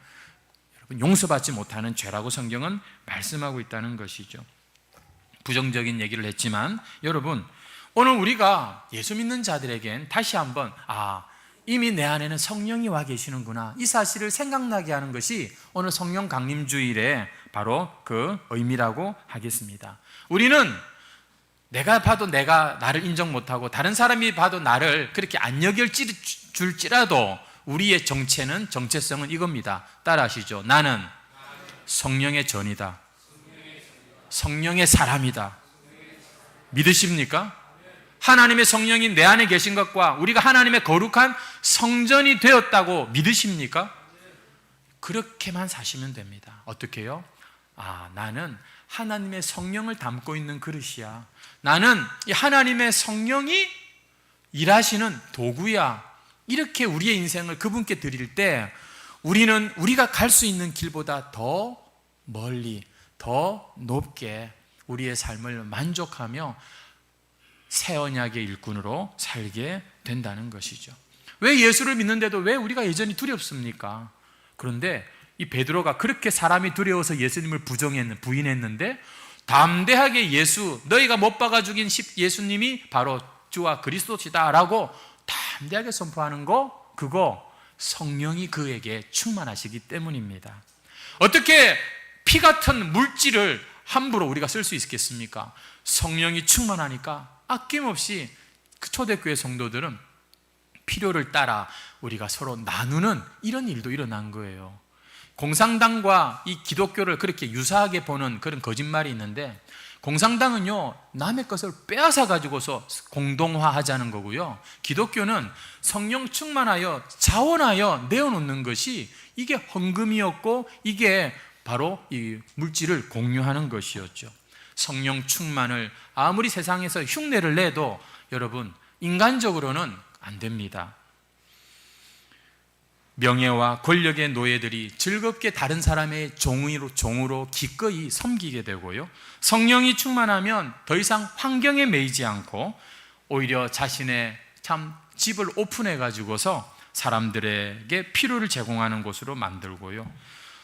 여러분 용서받지 못하는 죄라고 성경은 말씀하고 있다는 것이죠. 부정적인 얘기를 했지만 여러분, 오늘 우리가 예수 믿는 자들에겐 다시 한번 이미 내 안에는 성령이 와 계시는구나, 이 사실을 생각나게 하는 것이 오늘 성령 강림주일의 바로 그 의미라고 하겠습니다. 우리는 내가 봐도 내가 나를 인정 못하고 다른 사람이 봐도 나를 그렇게 안 여길지라도 우리의 정체성은 이겁니다. 따라하시죠. 나는 성령의 전이다, 성령의 사람이다. 믿으십니까? 하나님의 성령이 내 안에 계신 것과 우리가 하나님의 거룩한 성전이 되었다고 믿으십니까? 그렇게만 사시면 됩니다. 어떻게 해요? 나는 하나님의 성령을 담고 있는 그릇이야, 나는 이 하나님의 성령이 일하시는 도구야, 이렇게 우리의 인생을 그분께 드릴 때 우리는 우리가 갈 수 있는 길보다 더 멀리, 더 높게 우리의 삶을 만족하며 새 언약의 일꾼으로 살게 된다는 것이죠. 왜 예수를 믿는데도 왜 우리가 여전히 두렵습니까? 그런데 이 베드로가 그렇게 사람이 두려워서 예수님을 부인했는데 담대하게 너희가 못 박아 죽인 예수님이 바로 주와 그리스도시다 라고 담대하게 선포하는 그거 성령이 그에게 충만하시기 때문입니다. 어떻게 피 같은 물질을 함부로 우리가 쓸 수 있겠습니까? 성령이 충만하니까 아낌없이 그 초대교회 성도들은 필요를 따라 우리가 서로 나누는 이런 일도 일어난 거예요. 공산당과 이 기독교를 그렇게 유사하게 보는 그런 거짓말이 있는데, 공산당은요 남의 것을 빼앗아 가지고서 공동화하자는 거고요, 기독교는 성령 충만하여 자원하여 내어놓는 것이 이게 헌금이었고 이게 바로 이 물질을 공유하는 것이었죠. 성령 충만을 아무리 세상에서 흉내를 내도 여러분 인간적으로는 안 됩니다. 명예와 권력의 노예들이 즐겁게 다른 사람의 종으로 기꺼이 섬기게 되고요, 성령이 충만하면 더 이상 환경에 매이지 않고 오히려 자신의 참 집을 오픈해 가지고서 사람들에게 필요를 제공하는 곳으로 만들고요,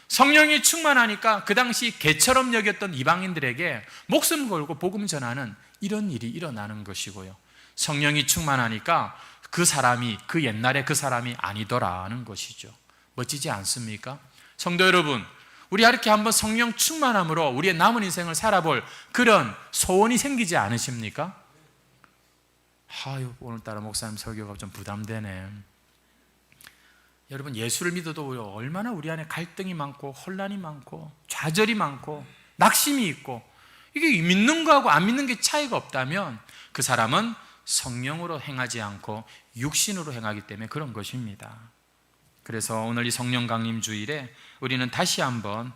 성령이 충만하니까 그 당시 개처럼 여겼던 이방인들에게 목숨 걸고 복음 전하는 이런 일이 일어나는 것이고요, 성령이 충만하니까 그 옛날에 그 사람이 아니더라는 것이죠. 멋지지 않습니까? 성도 여러분, 우리 이렇게 한번 성령 충만함으로 우리의 남은 인생을 살아볼 그런 소원이 생기지 않으십니까? 오늘따라 목사님 설교가 좀 부담되네. 여러분, 예수를 믿어도 얼마나 우리 안에 갈등이 많고 혼란이 많고 좌절이 많고 낙심이 있고, 이게 믿는 거하고 안 믿는 게 차이가 없다면 그 사람은 성령으로 행하지 않고 육신으로 행하기 때문에 그런 것입니다. 그래서 오늘 이 성령 강림 주일에 우리는 다시 한번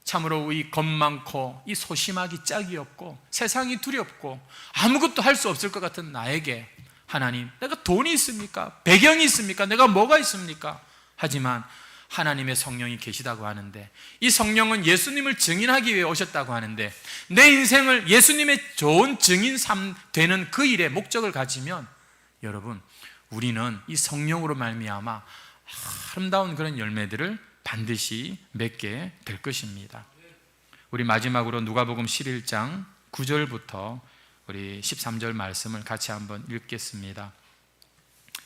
참으로 이 겁 많고 이 소심하기 짝이 없고 세상이 두렵고 아무것도 할 수 없을 것 같은 나에게 하나님, 내가 돈이 있습니까? 배경이 있습니까? 내가 뭐가 있습니까? 하지만 하나님의 성령이 계시다고 하는데, 이 성령은 예수님을 증인하기 위해 오셨다고 하는데, 내 인생을 예수님의 좋은 증인 되는 그 일에 목적을 가지면 여러분, 우리는 이 성령으로 말미암아 아름다운 그런 열매들을 반드시 맺게 될 것입니다. 우리 마지막으로 누가복음 11장 9절부터 우리 13절 말씀을 같이 한번 읽겠습니다.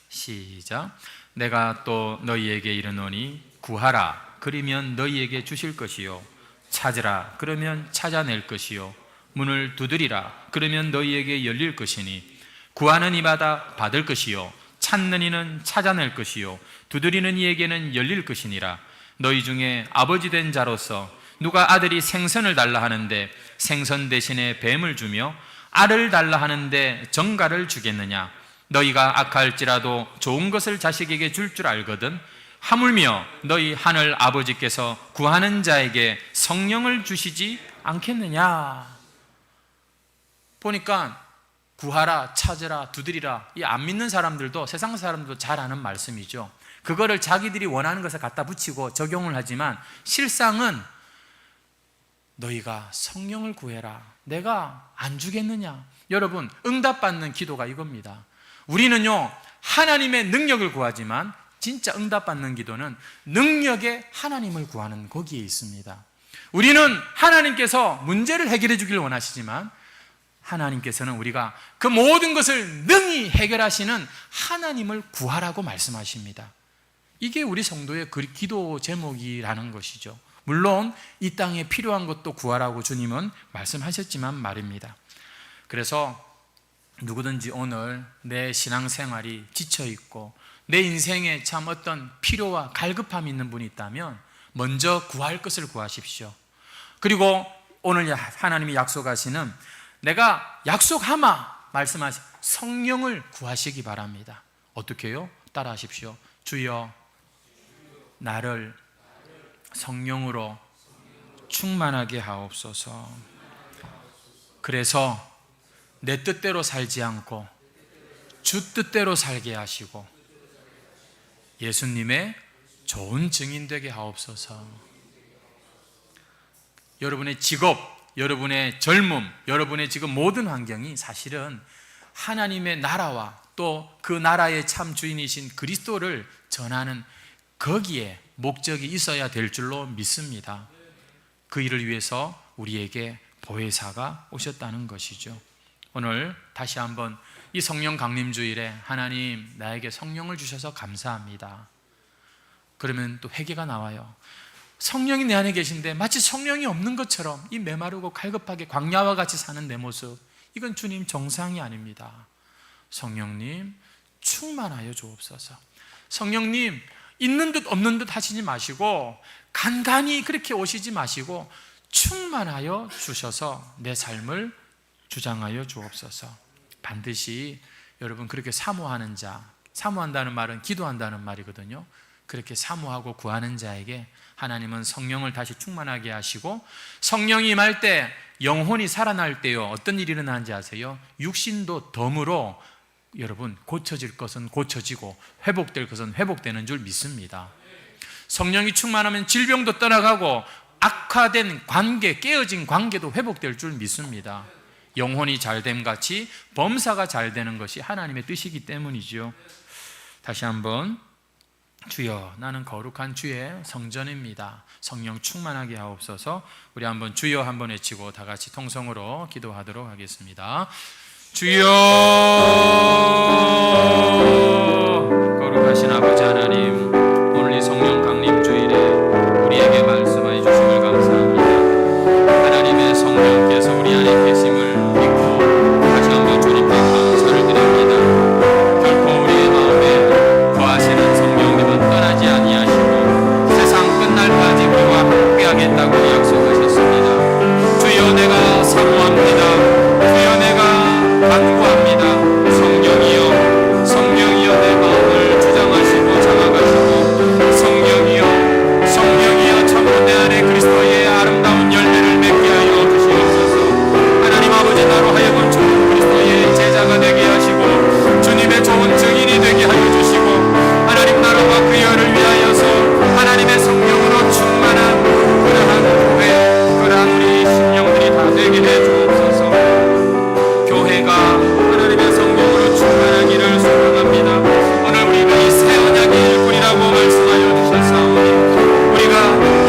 시작. 내가 또 너희에게 이르노니 구하라 그리면 너희에게 주실 것이요, 찾으라 그러면 찾아낼 것이요, 문을 두드리라 그러면 너희에게 열릴 것이니, 구하는 이마다 받을 것이요, 찾는 이는 찾아낼 것이요, 두드리는 이에게는 열릴 것이니라. 너희 중에 아버지 된 자로서 누가 아들이 생선을 달라 하는데 생선 대신에 뱀을 주며 알을 달라 하는데 정갈을 주겠느냐? 너희가 악할지라도 좋은 것을 자식에게 줄 줄 알거든. 하물며 너희 하늘 아버지께서 구하는 자에게 성령을 주시지 않겠느냐? 보니까 구하라, 찾으라, 두드리라, 이 안 믿는 사람들도, 세상 사람들도 잘 아는 말씀이죠. 그거를 자기들이 원하는 것을 갖다 붙이고 적용을 하지만 실상은 너희가 성령을 구해라. 내가 안 주겠느냐? 여러분, 응답받는 기도가 이겁니다. 우리는요, 하나님의 능력을 구하지만 진짜 응답받는 기도는 능력의 하나님을 구하는 거기에 있습니다. 우리는 하나님께서 문제를 해결해 주기를 원하시지만 하나님께서는 우리가 그 모든 것을 능히 해결하시는 하나님을 구하라고 말씀하십니다. 이게 우리 성도의 기도 제목이라는 것이죠. 물론 이 땅에 필요한 것도 구하라고 주님은 말씀하셨지만 말입니다. 그래서 누구든지 오늘 내 신앙생활이 지쳐있고 내 인생에 참 어떤 필요와 갈급함이 있는 분이 있다면 먼저 구할 것을 구하십시오. 그리고 오늘 하나님이 약속하시는, 내가 약속하마 말씀하신 성령을 구하시기 바랍니다. 어떻게 해요? 따라하십시오. 주여 나를 성령으로 충만하게 하옵소서. 그래서 내 뜻대로 살지 않고 주 뜻대로 살게 하시고 예수님의 좋은 증인 되게 하옵소서. 여러분의 직업, 여러분의 젊음, 여러분의 지금 모든 환경이 사실은 하나님의 나라와 또 그 나라의 참 주인이신 그리스도를 전하는 거기에 목적이 있어야 될 줄로 믿습니다. 그 일을 위해서 우리에게 보혜사가 오셨다는 것이죠. 오늘 다시 한번 이 성령 강림주일에 하나님 나에게 성령을 주셔서 감사합니다. 그러면 또 회개가 나와요. 성령이 내 안에 계신데 마치 성령이 없는 것처럼 이 메마르고 갈급하게 광야와 같이 사는 내 모습, 이건 주님 정상이 아닙니다. 성령님 충만하여 주옵소서. 성령님 있는 듯 없는 듯 하시지 마시고 간간히 그렇게 오시지 마시고 충만하여 주셔서 내 삶을 주장하여 주옵소서. 반드시 여러분 그렇게 사모하는 자, 사모한다는 말은 기도한다는 말이거든요. 그렇게 사모하고 구하는 자에게 하나님은 성령을 다시 충만하게 하시고, 성령이 임할 때 영혼이 살아날 때요, 어떤 일이 일어나는지 아세요? 육신도 덤으로 여러분 고쳐질 것은 고쳐지고 회복될 것은 회복되는 줄 믿습니다. 성령이 충만하면 질병도 떠나가고 악화된 관계, 깨어진 관계도 회복될 줄 믿습니다. 영혼이 잘됨 같이 범사가 잘 되는 것이 하나님의 뜻이기 때문이죠. 다시 한번, 주여, 나는 거룩한 주의 성전입니다. 성령 충만하게 하옵소서. 우리 한번 주여 한번 외치고 다 같이 통성으로 기도하도록 하겠습니다. 주여, 거룩하신 아버지 하나님, 오늘 이 성령 강림 주일에 우리에게 말씀해 주심을 감사합니다. 하나님의 성령께서 우리 안에 계심을 믿고 다시 한번 주님께 감사를 드립니다. 결코 우리의 마음에 거하시는 성령님은 떠나지 아니하시고 세상 끝날까지 우리와 함께하겠다고 약속하셨습니다. 주여, 내가 사모합니다. 주여, 내가 간구합니다. 성령이여, 성령이여, 내 마음을 주장하시고 장악하시고, 성령이여, 참으로 내 안에 그리스도의 아름다운 열매를 맺게 하여 주시옵소서. 하나님 아버지, 나로 하여금 좋은 그리스도의 제자가 되게 하시고 주님의 좋은 증인이 되게 하여 주시고, 하나님 나라와 그 열을 위하여서 하나님의 성령으로 충만한 그러한 교회, 그러한 우리 심령들이 다 되게 해 주옵소서. 교회가 하나님의 성령으로 충만하기를 소망합니다. 오늘 우리가 이 새 언약의 일꾼이라고 말씀하여 주셨사오니, 우리가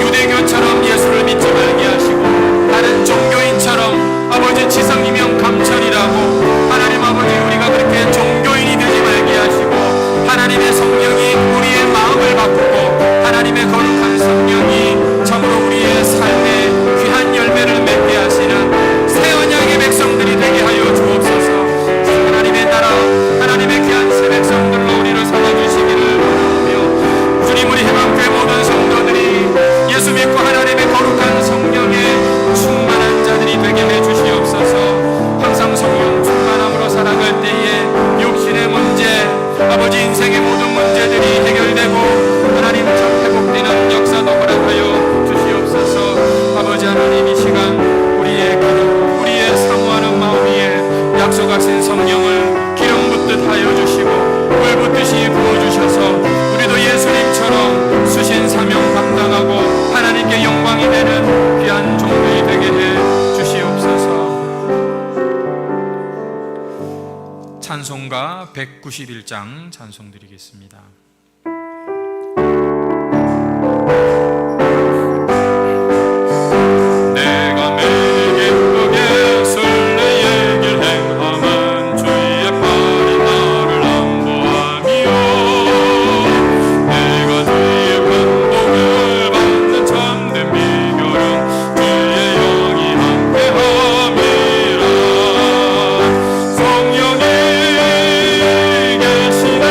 유대교처럼 예수를 믿지 말게 하시고 다른 종교인처럼 아버지 지성이명 감천이라고, 하나님 아버지, 우리가 그렇게 종교인이 되지 말게 하시고 하나님의 성령이 우리의 마음을 바꾸고 하나님의 거룩한 성령이 참으로 우리의 삶에 귀한 열매를 맺게 하시는 새 언약의 백성들이 되게 하여 주옵소서. 하나님의 나라, 하나님의 귀한 새 백성들로 우리를 삼아주시기를 원하오며, 주님, 우리 해방교회 모든 성도들이 예수 믿고 하나님의 거룩한 성령에 충만한 자들이 되게 해 주시옵소서. 항상 성령 충만함으로 살아갈 때에 육신의 문제, 아버지 인생의 모든 문제들이 해결되고 하나님 참 회복되는 역사도 허락하여 주시옵소서. 아버지 하나님, 이 시간 우리의 기도, 우리의 사모하는 마음 위에 약속하신 성령을 기름 붓듯 하여 주시고 물 붓듯이 부어주셔서 우리도 예수님처럼 수신 사명 감당하고 하나님께 영광이 되는 귀한 종들이 되게 해 주시옵소서. 찬송가 191장 찬송 드리겠습니다. 내가 매일 기쁘게 술래 얘길 행함은 주의 팔이 나를 안보하며, 내가 주의 감동을 받는 참된 비결은 주의 영이 함께함이라. 성령이 계시네,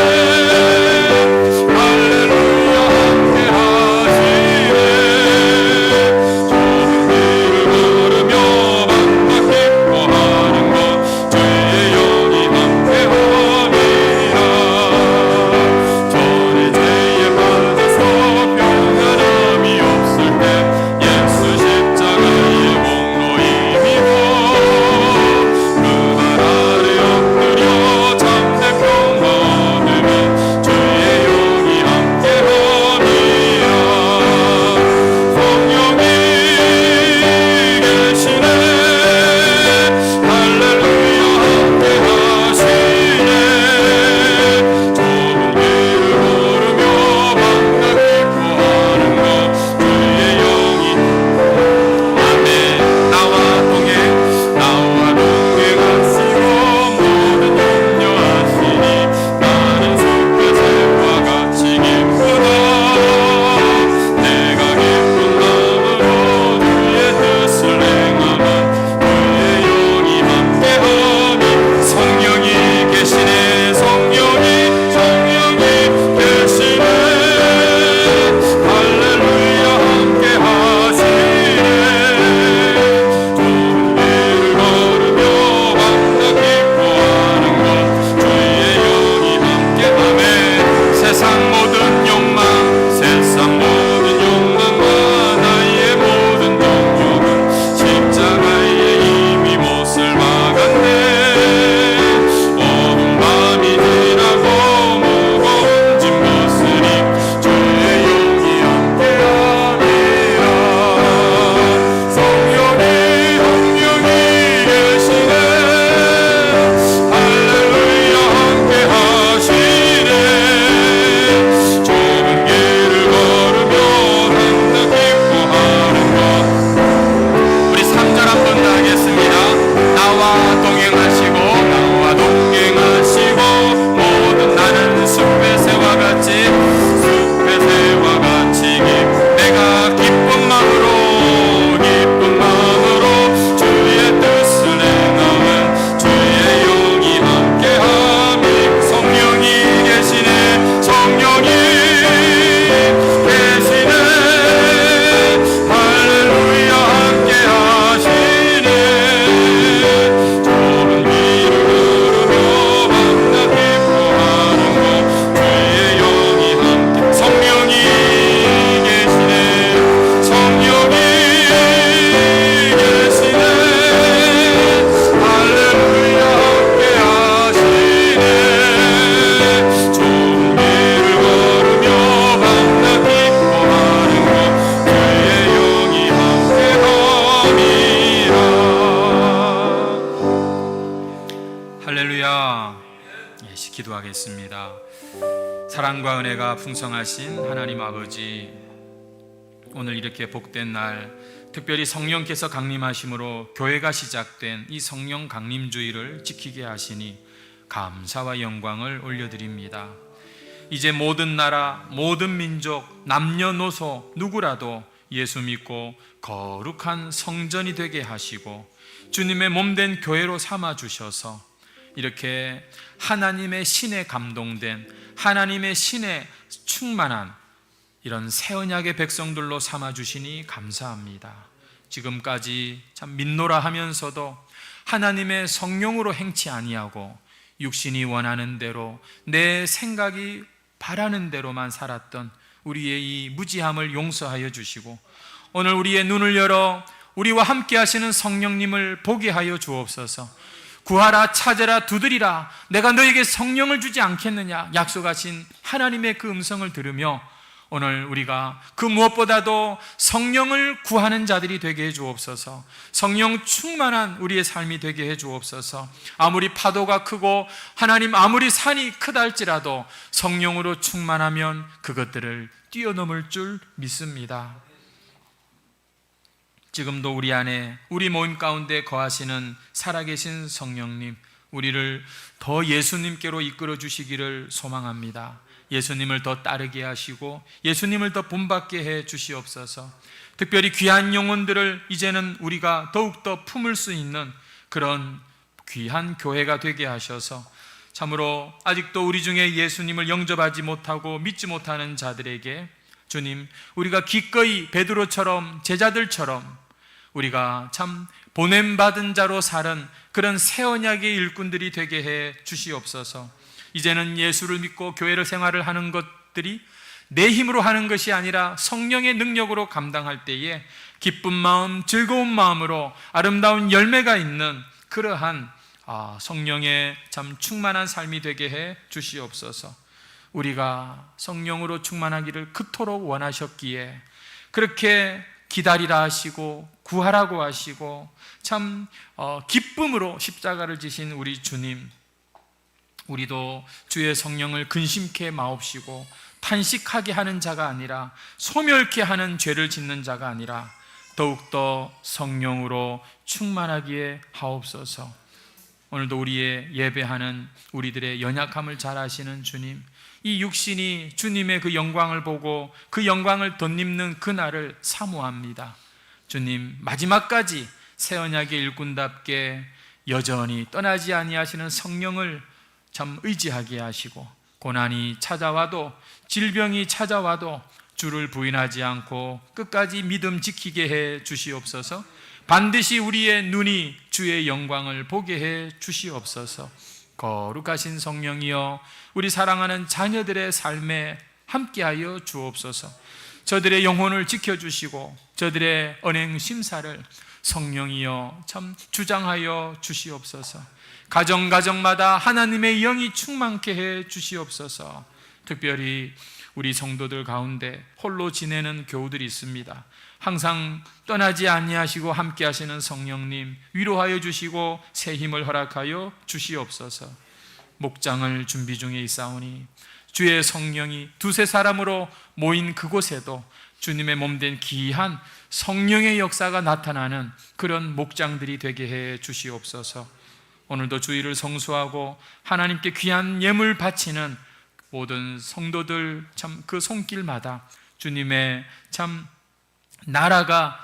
기도하겠습니다. 사랑과 은혜가 풍성하신 하나님 아버지, 오늘 이렇게 복된 날, 특별히 성령께서 강림하심으로 교회가 시작된 이 성령 강림주의를 지키게 하시니 감사와 영광을 올려드립니다. 이제 모든 나라, 모든 민족, 남녀노소 누구라도 예수 믿고 거룩한 성전이 되게 하시고 주님의 몸된 교회로 삼아주셔서 이렇게 하나님의 신에 감동된, 하나님의 신에 충만한 이런 새 언약의 백성들로 삼아주시니 감사합니다. 지금까지 참 믿노라 하면서도 하나님의 성령으로 행치 아니하고 육신이 원하는 대로, 내 생각이 바라는 대로만 살았던 우리의 이 무지함을 용서하여 주시고, 오늘 우리의 눈을 열어 우리와 함께 하시는 성령님을 보게 하여 주옵소서. 구하라, 찾으라, 두드리라, 내가 너에게 성령을 주지 않겠느냐 약속하신 하나님의 그 음성을 들으며 오늘 우리가 그 무엇보다도 성령을 구하는 자들이 되게 해 주옵소서. 성령 충만한 우리의 삶이 되게 해 주옵소서. 아무리 파도가 크고 하나님 아무리 산이 크다 할지라도 성령으로 충만하면 그것들을 뛰어넘을 줄 믿습니다. 지금도 우리 안에, 우리 모임 가운데 거하시는 살아계신 성령님, 우리를 더 예수님께로 이끌어 주시기를 소망합니다. 예수님을 더 따르게 하시고 예수님을 더 본받게 해 주시옵소서. 특별히 귀한 영혼들을 이제는 우리가 더욱더 품을 수 있는 그런 귀한 교회가 되게 하셔서 참으로 아직도 우리 중에 예수님을 영접하지 못하고 믿지 못하는 자들에게 주님, 우리가 기꺼이 베드로처럼, 제자들처럼 우리가 참 보냄받은 자로 사는 그런 새 언약의 일꾼들이 되게 해 주시옵소서. 이제는 예수를 믿고 교회를 생활을 하는 것들이 내 힘으로 하는 것이 아니라 성령의 능력으로 감당할 때에 기쁜 마음, 즐거운 마음으로 아름다운 열매가 있는 그러한 성령의 참 충만한 삶이 되게 해 주시옵소서. 우리가 성령으로 충만하기를 그토록 원하셨기에 그렇게 기다리라 하시고 구하라고 하시고 참 기쁨으로 십자가를 지신 우리 주님, 우리도 주의 성령을 근심케 마옵시고 탄식하게 하는 자가 아니라, 소멸케 하는 죄를 짓는 자가 아니라 더욱더 성령으로 충만하기에 하옵소서. 오늘도 우리의 예배하는 우리들의 연약함을 잘 아시는 주님, 이 육신이 주님의 그 영광을 보고 그 영광을 덧입는 그날을 사모합니다. 주님, 마지막까지 새 언약의 일꾼답게 여전히 떠나지 아니하시는 성령을 참 의지하게 하시고, 고난이 찾아와도, 질병이 찾아와도 주를 부인하지 않고 끝까지 믿음 지키게 해 주시옵소서. 반드시 우리의 눈이 주의 영광을 보게 해 주시옵소서. 거룩하신 성령이여, 우리 사랑하는 자녀들의 삶에 함께하여 주옵소서. 저들의 영혼을 지켜주시고 저들의 언행 심사를 성령이여 참 주장하여 주시옵소서. 가정마다 하나님의 영이 충만케 해 주시옵소서. 특별히 우리 성도들 가운데 홀로 지내는 교우들이 있습니다. 항상 떠나지 아니하시고 함께 하시는 성령님, 위로하여 주시고 새 힘을 허락하여 주시옵소서. 목장을 준비 중에 있사오니 주의 성령이 두세 사람으로 모인 그곳에도 주님의 몸된 귀한 성령의 역사가 나타나는 그런 목장들이 되게 해 주시옵소서. 오늘도 주일을 성수하고 하나님께 귀한 예물 바치는 모든 성도들 참 그 손길마다 주님의 참 나라가